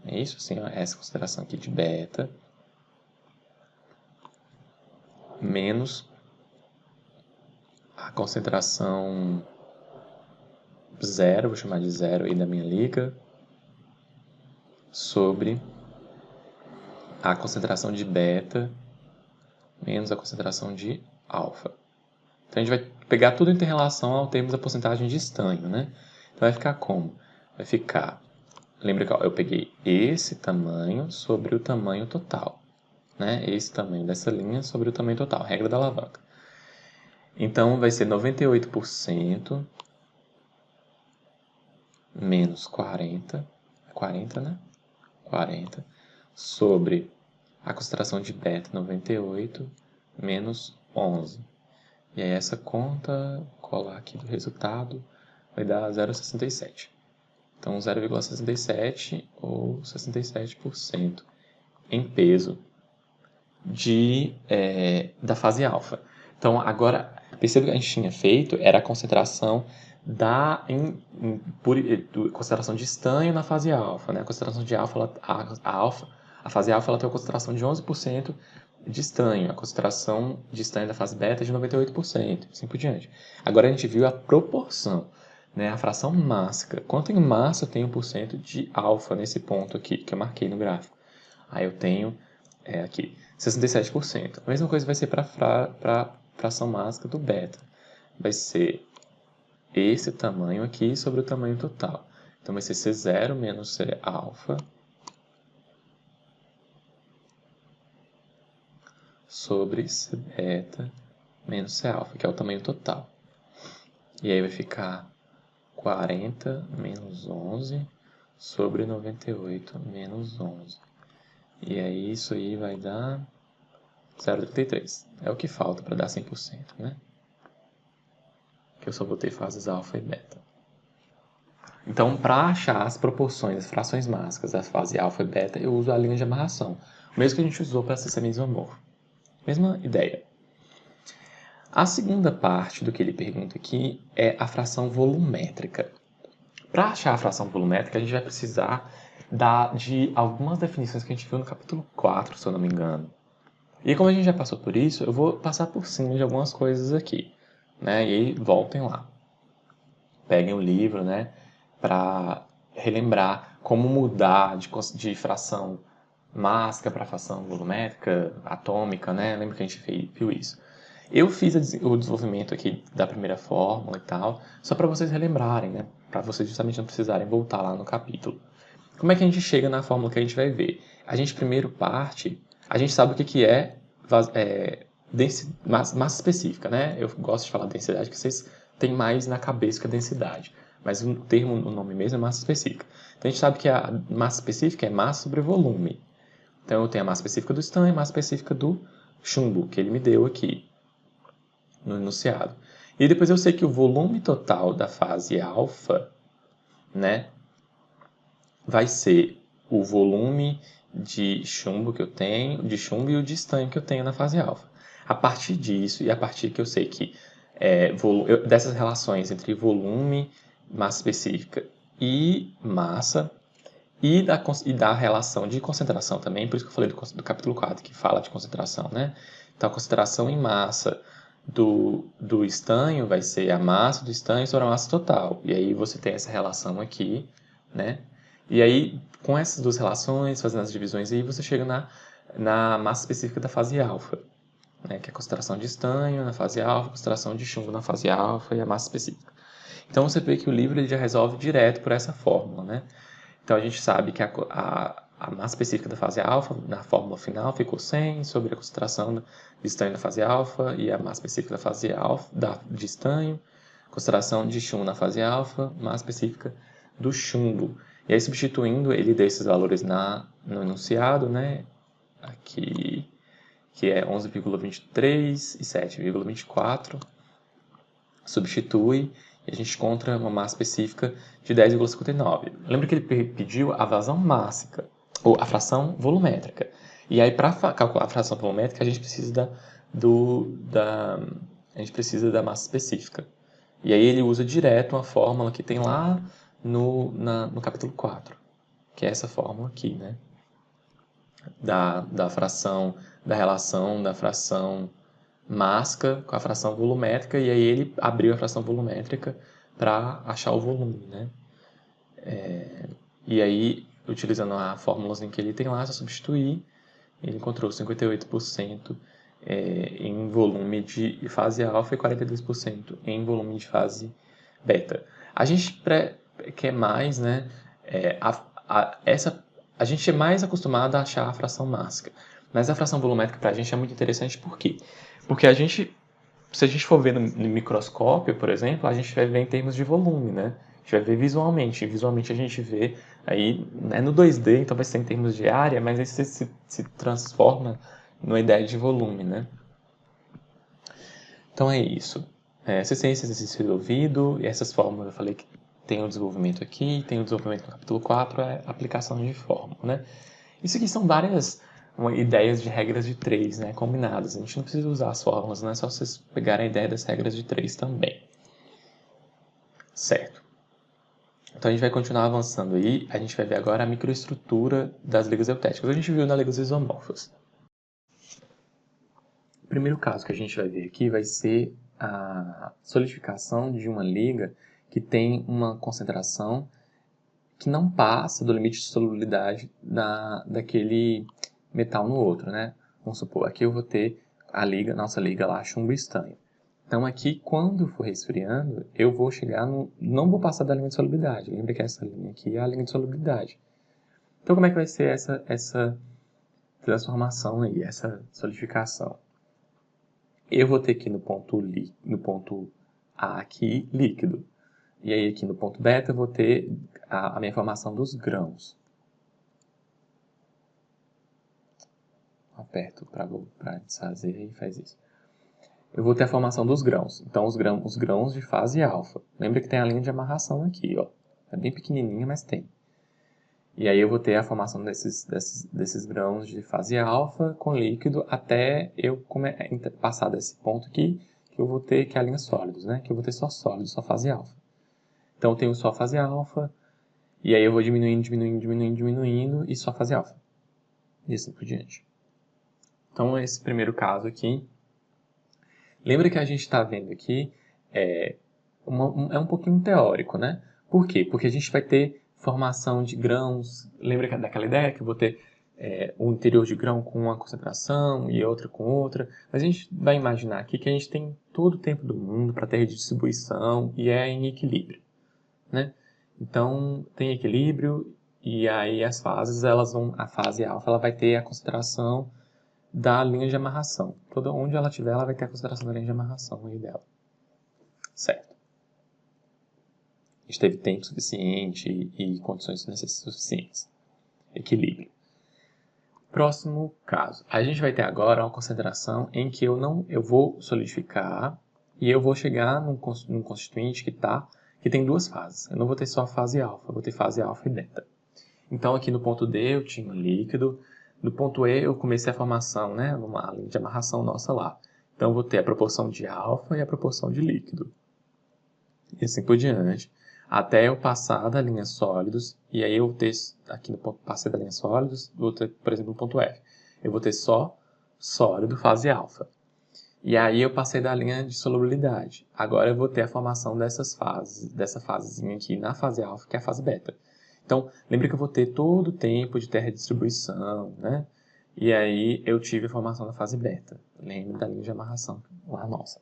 É isso, assim, ó, essa concentração aqui de beta. Menos a concentração zero, vou chamar de zero aí da minha liga, sobre a concentração de beta menos a concentração de alfa. Então a gente vai pegar tudo em relação ao termo da porcentagem de estanho, né? Então vai ficar como? Vai ficar, lembra que eu peguei esse tamanho sobre o tamanho total, né? Esse tamanho dessa linha sobre o tamanho total, regra da alavanca. Então vai ser 98% menos 40, 40, né? 40 sobre a concentração de beta 98 menos 11. E aí essa conta, colar aqui do resultado, vai dar 0,67. Então 0,67 ou 67% em peso da fase alfa. Então agora, perceba que a gente tinha feito era a concentração concentração de estanho na fase alfa, né? A concentração de alfa, a fase alfa ela tem uma concentração de 11% de estanho, a concentração de estanho da fase beta é de 98%, assim por diante. Agora a gente viu a proporção, né? A fração mássica. Quanto em massa eu tenho por cento de alfa nesse ponto aqui que eu marquei no gráfico? Aí eu tenho aqui 67%. A mesma coisa vai ser para a fração mássica do beta. Vai ser esse tamanho aqui sobre o tamanho total. Então vai ser C0 menos C alfa sobre C beta menos C alfa, que é o tamanho total. E aí vai ficar 40 menos 11 sobre 98 menos 11. E aí isso aí vai dar 0,33. É o que falta para dar 100%, né? Que eu só botei fases alfa e beta. Então, para achar as proporções, as frações mássicas da fase alfa e beta, eu uso a linha de amarração. O mesmo que a gente usou para sistema isomorfo. Mesma ideia. A segunda parte do que ele pergunta aqui é a fração volumétrica. Para achar a fração volumétrica, a gente vai precisar de algumas definições que a gente viu no capítulo 4, se eu não me engano. E como a gente já passou por isso, eu vou passar por cima de algumas coisas aqui, né? E aí, voltem lá. Peguem o livro, né? Para relembrar como mudar de fração mássica para fração volumétrica, atômica, né? Lembra que a gente viu isso. Eu fiz o desenvolvimento aqui da primeira fórmula e tal, só para vocês relembrarem, né? Para vocês justamente não precisarem voltar lá no capítulo. Como é que a gente chega na fórmula que a gente vai ver? A gente primeiro parte, a gente sabe o que é massa específica, né? Eu gosto de falar densidade, que vocês têm mais na cabeça que a densidade. Mas o termo, o nome mesmo é massa específica. Então a gente sabe que a massa específica é massa sobre volume. Então eu tenho a massa específica do estanho e a massa específica do chumbo, que ele me deu aqui no enunciado. E depois eu sei que o volume total da fase alfa, né, vai ser o volume de chumbo que eu tenho, de chumbo e o de estanho que eu tenho na fase alfa. A partir disso, e a partir que eu sei que dessas relações entre volume massa específica e massa, e da relação de concentração também, por isso que eu falei do capítulo 4, que fala de concentração, né? Então, a concentração em massa do estanho vai ser a massa do estanho sobre a massa total. E aí você tem essa relação aqui, né? E aí, com essas duas relações, fazendo as divisões aí, você chega na massa específica da fase alfa, né? Que é a concentração de estanho na fase alfa, a concentração de chumbo na fase alfa e a massa específica. Então, você vê que o livro ele já resolve direto por essa fórmula, né? Então, a gente sabe que a massa específica da fase alfa, na fórmula final, ficou 100 sobre a concentração de estanho na fase alfa e a massa específica da fase alfa, de estanho, concentração de chumbo na fase alfa, massa específica do chumbo. E aí, substituindo, ele deu esses valores no enunciado, né? Aqui, que é 11,23 e 7,24. Substitui e a gente encontra uma massa específica de 10,59. Lembra que ele pediu a vazão mássica, ou a fração volumétrica. E aí, para calcular a fração volumétrica, a gente precisa da massa específica. E aí ele usa direto uma fórmula que tem lá no capítulo 4, que é essa fórmula aqui, né? Da fração, da relação da fração mássica com a fração volumétrica, e aí ele abriu a fração volumétrica para achar o volume, né? E aí, utilizando a fórmula que ele tem lá, só substituir, ele encontrou 58% em volume de fase alfa e 42% em volume de fase beta. A gente quer mais, né? A gente é mais acostumado a achar a fração mássica, mas a fração volumétrica para a gente é muito interessante, por quê? Porque se a gente for ver no microscópio, por exemplo, a gente vai ver em termos de volume, né? A gente vai ver visualmente. E visualmente a gente vê aí, né, no 2D, então vai ser em termos de área, mas aí se transforma numa ideia de volume, né? Então é isso. Vocês têm esse exercício resolvido, e essas fórmulas eu falei que tem o desenvolvimento aqui, tem o desenvolvimento no capítulo 4, é aplicação de fórmula, né? Isso aqui são várias ideias de regras de 3, né, combinadas. A gente não precisa usar as fórmulas, não é só vocês pegarem a ideia das regras de 3 também. Certo. Então a gente vai continuar avançando aí, a gente vai ver agora a microestrutura das ligas eutéticas. A gente viu nas ligas isomorfas. O primeiro caso que a gente vai ver aqui vai ser a solidificação de uma liga que tem uma concentração que não passa do limite de solubilidade daquele metal no outro, né? Vamos supor, aqui eu vou ter nossa liga lá, chumbo e estanho. Então aqui, quando for resfriando, eu vou chegar não vou passar da linha de solubilidade. Lembra que essa linha aqui é a linha de solubilidade. Então como é que vai ser essa transformação aí, essa solidificação? Eu vou ter aqui no ponto A aqui, líquido. E aí aqui no ponto beta eu vou ter a minha formação dos grãos. Aperto para desfazer e faz isso. Eu vou ter a formação dos grãos. Então, os grãos de fase alfa. Lembra que tem a linha de amarração aqui, ó. É bem pequenininha, mas tem. E aí eu vou ter a formação desses grãos de fase alfa com líquido até eu passar desse ponto aqui, que eu vou ter que é a linha sólidos, né? Que eu vou ter só sólidos, só fase alfa. Então, eu tenho só fase alfa, e aí eu vou diminuindo, e só fase alfa. E assim por diante. Então, esse primeiro caso aqui. Lembra que a gente está vendo aqui é um pouquinho teórico, né? Por quê? Porque a gente vai ter formação de grãos. Lembra daquela ideia que eu vou ter o interior de grão com uma concentração e outra com outra? Mas a gente vai imaginar aqui que a gente tem todo o tempo do mundo para ter redistribuição e é em equilíbrio, né? Então, tem equilíbrio e aí as fases, a fase alfa ela vai ter a concentração da linha de amarração. Toda onde ela tiver, ela vai ter a consideração da linha de amarração aí dela. Certo. A gente teve tempo suficiente e condições suficientes. Equilíbrio. Próximo caso. A gente vai ter agora uma concentração em que eu vou solidificar e eu vou chegar num constituinte que tem duas fases. Eu não vou ter só a fase alfa, eu vou ter fase alfa e beta. Então aqui no ponto D eu tinha um líquido. No ponto E eu comecei a formação, né, uma linha de amarração nossa lá. Então eu vou ter a proporção de alfa e a proporção de líquido. E assim por diante. até eu passar da linha sólidos, e aí eu vou ter, aqui no ponto, passei da linha sólidos, vou ter, por exemplo, no ponto F. Eu vou ter só sólido fase alfa. E aí eu passei da linha de solubilidade. Agora eu vou ter a formação dessas fases, dessa fasezinha aqui na fase alfa, que é a fase beta. Então, lembre que eu vou ter todo o tempo de terra distribuição, né? E aí eu tive a formação da fase beta. Lembra da linha de amarração lá nossa.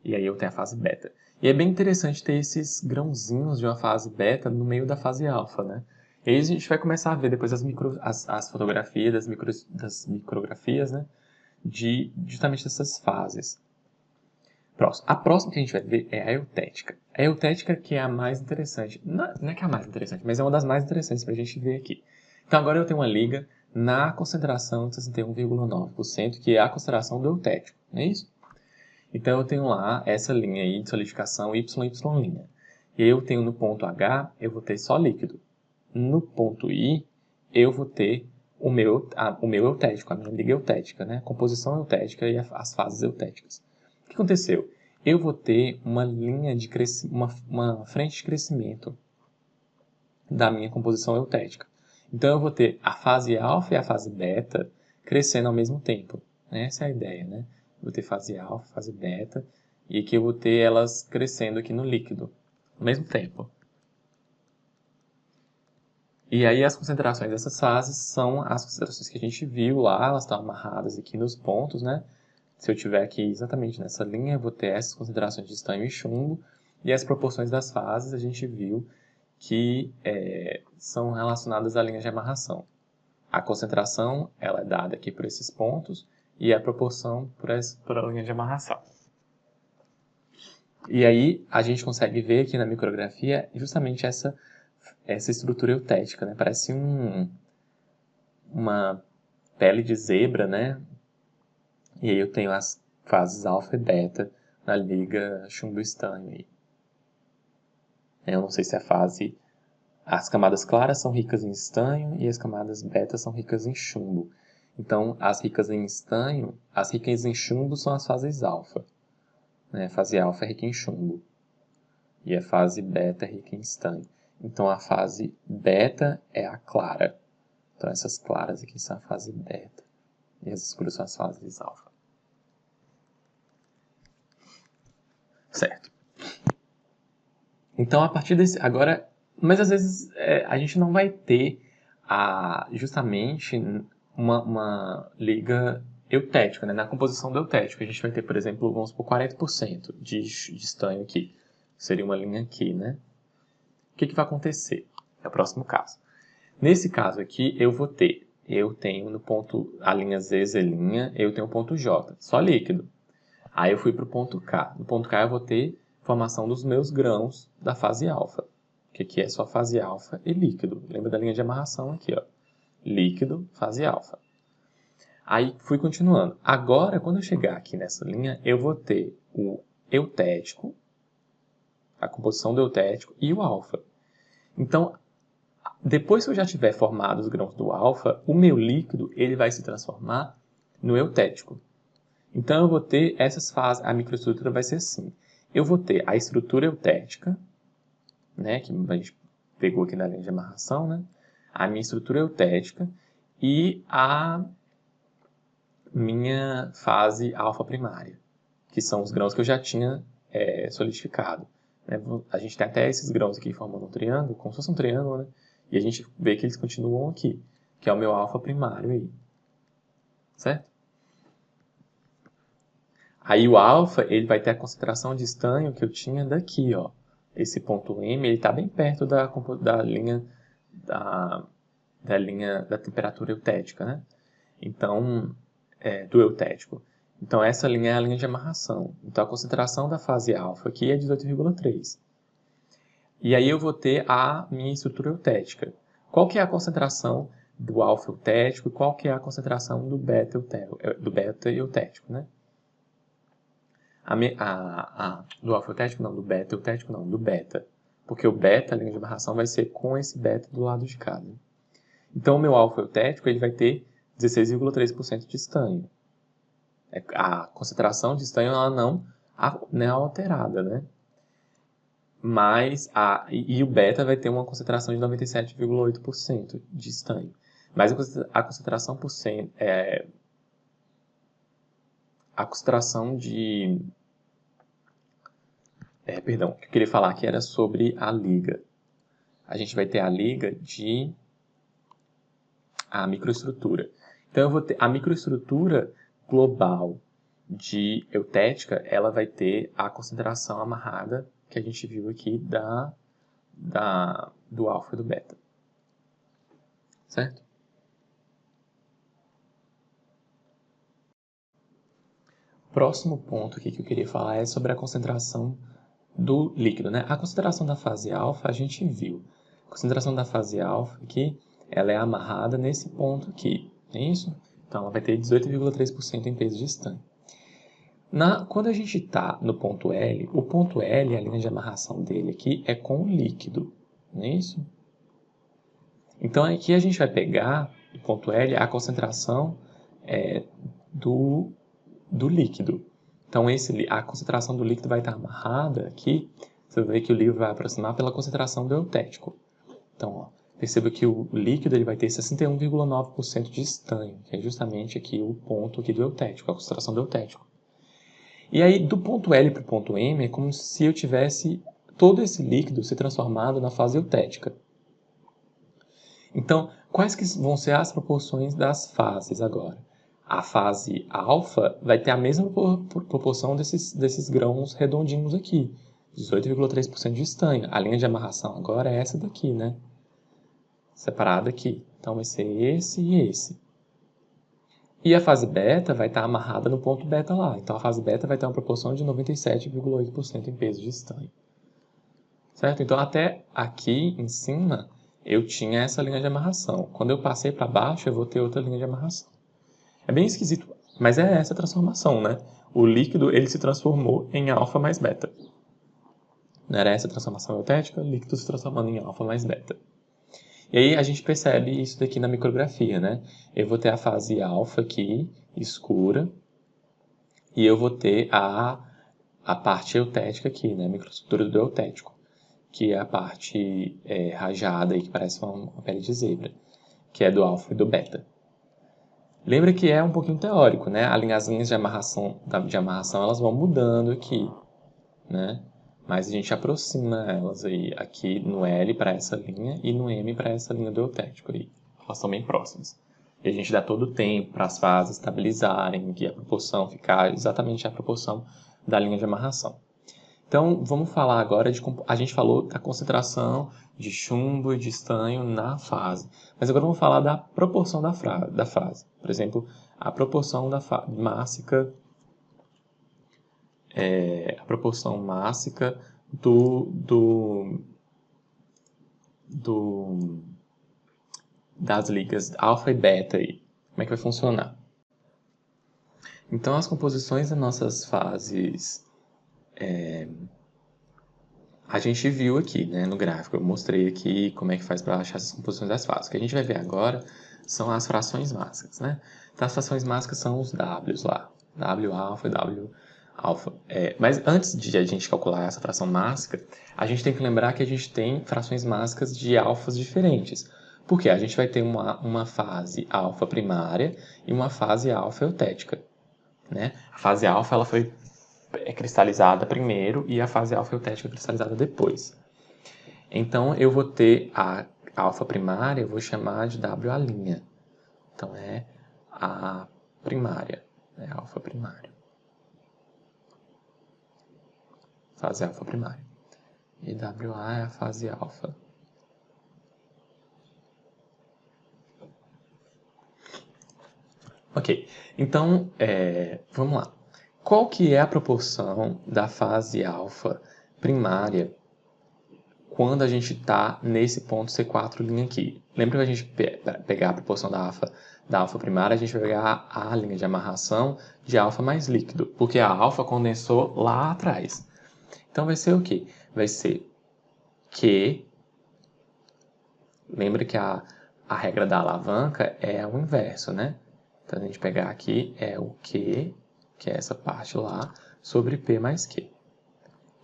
E aí eu tenho a fase beta. E é bem interessante ter esses grãozinhos de uma fase beta no meio da fase alfa, né? E aí a gente vai começar a ver depois as fotografias das micrografias, né? Justamente dessas fases. Próximo. A próxima que a gente vai ver é a eutética. A eutética que é a mais interessante. Não é que é a mais interessante, mas é uma das mais interessantes para a gente ver aqui. Então agora eu tenho uma liga na concentração de 61,9%, que é a concentração do eutético, não é isso? Então eu tenho lá essa linha aí de solidificação YY'. E eu tenho no ponto H, eu vou ter só líquido. No ponto I, eu vou ter o meu eutético, a minha liga eutética, né? A composição eutética e as fases eutéticas. O que aconteceu? Eu vou ter uma linha de uma frente de crescimento da minha composição eutética. Então eu vou ter a fase alfa e a fase beta crescendo ao mesmo tempo. Essa é a ideia, né? Vou ter fase alfa, fase beta, e aqui eu vou ter elas crescendo aqui no líquido, ao mesmo tempo. E aí as concentrações dessas fases são as concentrações que a gente viu lá, elas estão amarradas aqui nos pontos, né? Se eu tiver aqui exatamente nessa linha, eu vou ter essas concentrações de estanho e chumbo, e as proporções das fases a gente viu que são relacionadas à linha de amarração. A concentração ela é dada aqui por esses pontos, e a proporção por a linha de amarração. E aí a gente consegue ver aqui na micrografia justamente essa estrutura eutética, né? Parece uma pele de zebra, né? E aí eu tenho as fases alfa e beta na liga chumbo-estanho aí. Eu não sei se as camadas claras são ricas em estanho e as camadas beta são ricas em chumbo. Então, as ricas em estanho, as ricas em chumbo são as fases alfa. Né? A fase alfa é rica em chumbo. E a fase beta é rica em estanho. Então, a fase beta é a clara. Então, essas claras aqui são a fase beta. E as escuras são as fases alfa. Certo. Então, a partir desse... Agora... Mas, às vezes, a gente não vai ter justamente uma liga eutética, né? Na composição do eutético. A gente vai ter, por exemplo, vamos por 40% de estanho aqui. Seria uma linha aqui, né? O que vai acontecer? É o próximo caso. Nesse caso aqui, eu tenho no ponto, a linha Z, Z', eu tenho o ponto J, só líquido. Aí eu fui para o ponto K. No ponto K eu vou ter formação dos meus grãos da fase alfa, que aqui é só fase alfa e líquido. Lembra da linha de amarração aqui, ó. Líquido, fase alfa. Aí fui continuando. Agora, quando eu chegar aqui nessa linha, eu vou ter o eutético, a composição do eutético e o alfa. Então, depois que eu já tiver formado os grãos do alfa, o meu líquido ele vai se transformar no eutético. Então eu vou ter essas fases, a microestrutura vai ser assim. Eu vou ter a estrutura eutética, né, que a gente pegou aqui na linha de amarração, né, a minha estrutura eutética e a minha fase alfa primária, que são os grãos que eu já tinha solidificado. Né? A gente tem até esses grãos aqui formando um triângulo, como se fosse um triângulo, né? E a gente vê que eles continuam aqui, que é o meu alfa primário aí. Certo? Aí o alfa, ele vai ter a concentração de estanho que eu tinha daqui, ó. Esse ponto M, ele está bem perto da linha da temperatura eutética, né? Então, do eutético. Então, essa linha é a linha de amarração. Então, a concentração da fase alfa aqui é 18,3. E aí eu vou ter a minha estrutura eutética. Qual que é a concentração do alfa eutético e qual que é a concentração do beta eutético, né? Do alfa eutético não, do beta eutético não, do beta. Porque o beta, a linha de amarração, vai ser com esse beta do lado de cá. Né? Então, o meu alfa eutético ele vai ter 16,3% de estanho. A concentração de estanho ela não é alterada, né? e o beta vai ter uma concentração de 97,8% de estanho. Mas a concentração a concentração de... perdão, o que eu queria falar aqui era sobre a liga. A gente vai ter a liga de a microestrutura. Então, eu vou ter a microestrutura global de eutética, ela vai ter a concentração amarrada que a gente viu aqui do alfa e do beta. Certo? Próximo ponto aqui que eu queria falar é sobre a concentração do líquido, né? A concentração da fase alfa a gente viu. A concentração da fase alfa aqui, ela é amarrada nesse ponto aqui, é isso? Então, ela vai ter 18,3% em peso de estanho. Quando a gente está no ponto L, o ponto L, a linha de amarração dele aqui, é com o líquido, não é isso? Então, aqui a gente vai pegar, o ponto L, a concentração do líquido. Então, a concentração do líquido vai estar amarrada aqui. Você vai ver que o livro vai aproximar pela concentração do eutético. Então, ó, perceba que o líquido ele vai ter 61,9% de estanho, que é justamente aqui o ponto aqui do eutético, a concentração do eutético. E aí, do ponto L para o ponto M, é como se eu tivesse todo esse líquido se transformado na fase eutética. Então, quais que vão ser as proporções das fases agora? A fase alfa vai ter a mesma proporção desses grãos redondinhos aqui, 18,3% de estanho. A linha de amarração agora é essa daqui, né? Separada aqui. Então, vai ser esse e esse. E a fase beta vai estar amarrada no ponto beta lá. Então, a fase beta vai ter uma proporção de 97,8% em peso de estanho. Certo? Então, até aqui em cima, eu tinha essa linha de amarração. Quando eu passei para baixo, eu vou ter outra linha de amarração. É bem esquisito, mas é essa a transformação, né? O líquido, ele se transformou em alfa mais beta. Não era essa a transformação eutética? O líquido se transformando em alfa mais beta. E aí a gente percebe isso daqui na micrografia, né? Eu vou ter a fase alfa aqui, escura, e eu vou ter a parte eutética aqui, né? A microestrutura do eutético, que é a parte rajada aí, que parece uma pele de zebra, que é do alfa e do beta. Lembra que é um pouquinho teórico, né? As linhas de amarração elas vão mudando aqui, né? Mas a gente aproxima elas aí aqui no L para essa linha e no M para essa linha do eutético aí. Elas são bem próximas. E a gente dá todo o tempo para as fases estabilizarem e a proporção ficar exatamente a proporção da linha de amarração. Então, vamos falar agora a gente falou da concentração de chumbo e de estanho na fase. Mas agora vamos falar da proporção da fase. Por exemplo, a proporção mássica a proporção mássica das ligas alfa e beta aí. Como é que vai funcionar? Então, as composições das nossas fases a gente viu aqui, né, no gráfico. Eu mostrei aqui como é que faz para achar essas composições das fases. O que a gente vai ver agora são as frações mássicas, né? Então, as frações mássicas são os Ws lá. W alfa e W alfa. Mas antes de a gente calcular essa fração mássica, a gente tem que lembrar que a gente tem frações mássicas de alfas diferentes. Porque a gente vai ter uma fase alfa primária e uma fase alfa eutética, né? A fase alfa ela foi cristalizada primeiro e a fase alfa eutética cristalizada depois. Então, eu vou ter a alfa primária, eu vou chamar de W'. Então, é a primária, é a alfa primária. Fase alfa primária. E WA é a fase alfa. Ok, então, vamos lá. Qual que é a proporção da fase alfa primária quando a gente está nesse ponto C4' aqui? Lembra que a gente pegar a proporção da alfa primária, a gente vai pegar a linha de amarração de alfa mais líquido, porque a alfa condensou lá atrás. Então vai ser o quê? Vai ser Q. Lembra que a regra da alavanca é o inverso, né? Então a gente pegar aqui é o Q, que é essa parte lá, sobre P mais Q.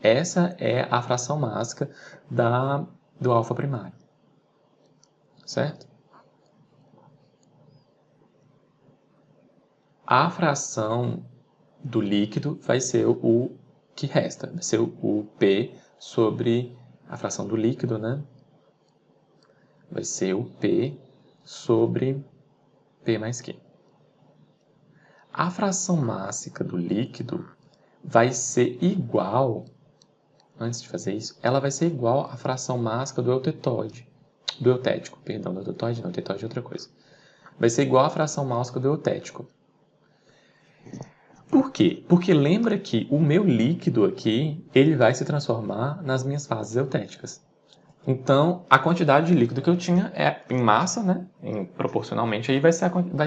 Essa é a fração mássica do alfa primário. Certo? A fração do líquido vai ser o que resta. Vai ser o P sobre a fração do líquido, né? Vai ser o P sobre P mais Q. A fração mássica do líquido vai ser igual, antes de fazer isso, ela vai ser igual à fração mássica do eutético, do eutético é outra coisa. Vai ser igual à fração mássica do eutético. Por quê? Porque lembra que o meu líquido aqui, ele vai se transformar nas minhas fases eutéticas. Então, a quantidade de líquido que eu tinha é em massa, né? Proporcionalmente, aí vai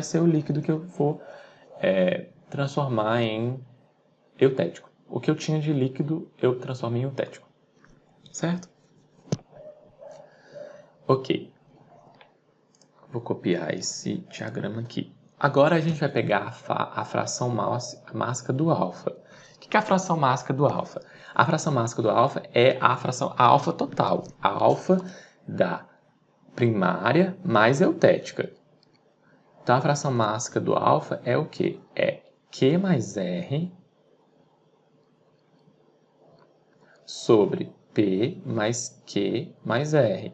ser o líquido que eu vou transformar em eutético. O que eu tinha de líquido, eu transformo em eutético. Certo? Ok. Vou copiar esse diagrama aqui. Agora a gente vai pegar a fração mássica do alfa. O que é a fração mássica do alfa? A fração mássica do alfa é a fração alfa total. A alfa da primária mais eutética. Então, a fração mássica do alfa é o quê? É Q mais R sobre P mais Q mais R.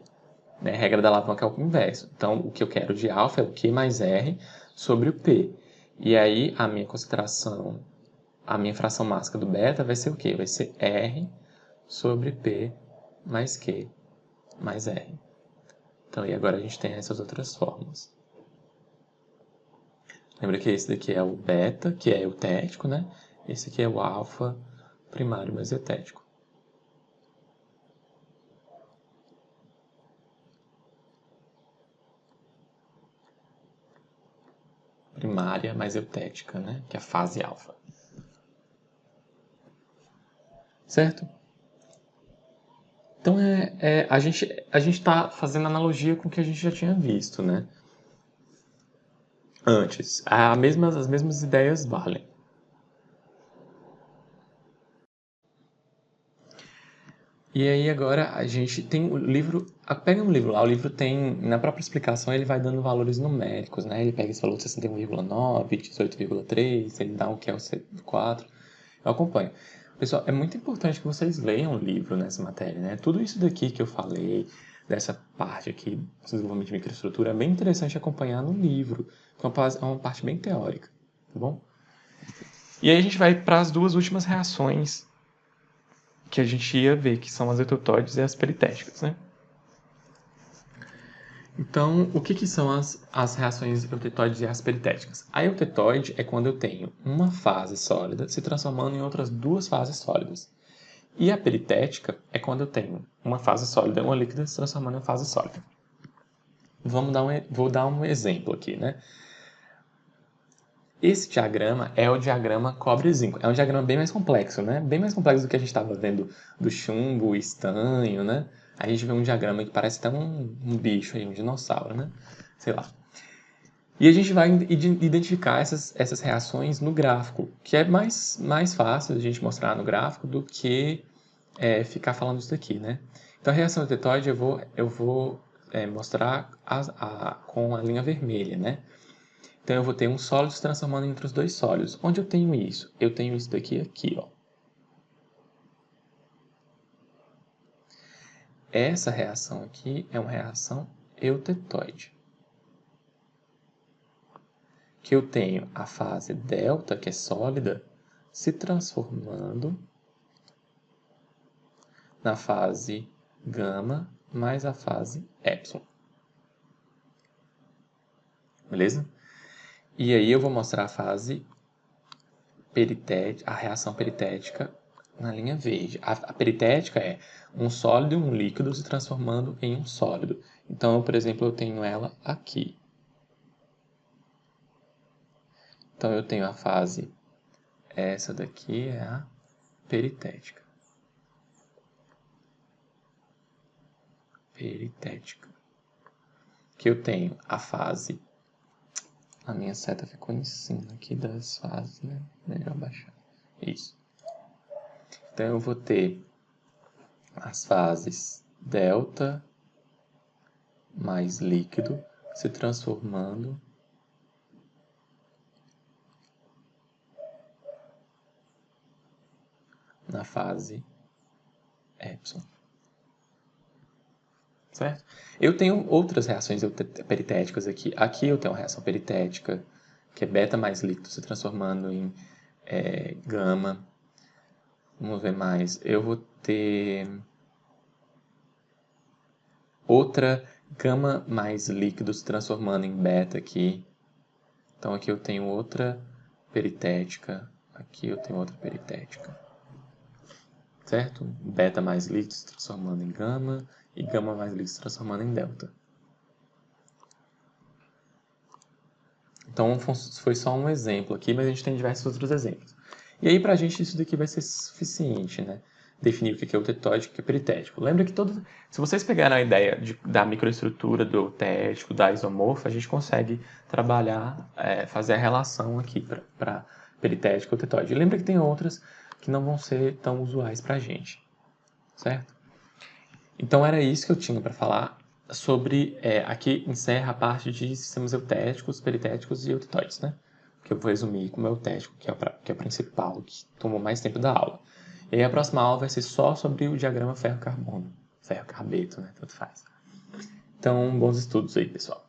Né? A regra da alavanca é o inverso. Então, o que eu quero de alfa é o Q mais R sobre o P. E aí, a minha concentração, a minha fração mássica do beta vai ser o quê? Vai ser R sobre P mais Q mais R. Então, e agora a gente tem essas outras fórmulas. Lembra que esse daqui é o beta, que é eutético, né? Esse aqui é o alfa primário mais eutético. Primária mais eutética, né? Que é a fase alfa. Certo? Então, a gente está fazendo analogia com o que a gente já tinha visto, né? Antes. As mesmas ideias valem. E aí agora a gente tem o livro, pega um livro lá, o livro tem, na própria explicação ele vai dando valores numéricos, né? Ele pega esse valor de 61,9, 18,3, ele dá o que é o C4. Eu acompanho. Pessoal, é muito importante que vocês leiam o livro nessa matéria, né? Tudo isso daqui que eu falei, dessa parte aqui, desenvolvimento de microestrutura, é bem interessante acompanhar no livro, que é uma parte bem teórica, tá bom? E aí a gente vai para as duas últimas reações que a gente ia ver, que são as eutetóides e as peritéticas, né? Então, o que são as reações eutetóides e as peritéticas? A eutetóide é quando eu tenho uma fase sólida se transformando em outras duas fases sólidas. E a peritética é quando eu tenho uma fase sólida e uma líquida se transformando em fase sólida. Vou dar um exemplo aqui, né? Esse diagrama é o diagrama cobre-zinco. É um diagrama bem mais complexo, né? Bem mais complexo do que a gente estava vendo do chumbo, o estanho, né? A gente vê um diagrama que parece até um bicho aí, um dinossauro, né? Sei lá. E a gente vai identificar essas reações no gráfico, que é mais fácil a gente mostrar no gráfico do que ficar falando isso daqui, né? Então, a reação eutetóide eu vou mostrar com a linha vermelha, né? Então, eu vou ter um sólido se transformando em outros dois sólidos. Onde eu tenho isso? Eu tenho isso daqui aqui, ó. Essa reação aqui é uma reação eutetóide. Que eu tenho a fase delta, que é sólida, se transformando na fase gama mais a fase epsilon. Beleza? E aí eu vou mostrar a fase peritética, a reação peritética na linha verde. A peritética é um sólido e um líquido se transformando em um sólido. Então, por exemplo, eu tenho ela aqui. Então, eu tenho a fase, essa daqui é a peritética. Peritética. Que eu tenho a fase, a minha seta ficou em cima aqui das fases, né? Melhor baixar. Isso. Então, eu vou ter as fases delta mais líquido se transformando na fase epsilon. Certo? Eu tenho outras reações peritéticas aqui. Aqui eu tenho uma reação peritética, que é beta mais líquido se transformando em gama. Vamos ver mais. Eu vou ter outra gama mais líquido se transformando em beta aqui. Então aqui eu tenho outra peritética. Aqui eu tenho outra peritética. Certo? Beta mais líquido se transformando em gama e gama mais líquido se transformando em delta. Então foi só um exemplo aqui, mas a gente tem diversos outros exemplos. E aí, pra gente, isso daqui vai ser suficiente, né? Definir o que é eutetóide e o que é peritético. Lembra que se vocês pegaram a ideia da microestrutura do eutético, da isomorfa, a gente consegue trabalhar, fazer a relação aqui para peritético e eutetóide. E lembra que tem outras que não vão ser tão usuais pra gente, certo? Então era isso que eu tinha para falar sobre, aqui encerra a parte de sistemas eutéticos, peritéticos e eutetóides, né? Que eu vou resumir como eutético, que é o principal, que tomou mais tempo da aula. E aí a próxima aula vai ser só sobre o diagrama ferro-carbono, ferro-carbeto, né? Tanto faz. Então, bons estudos aí, pessoal.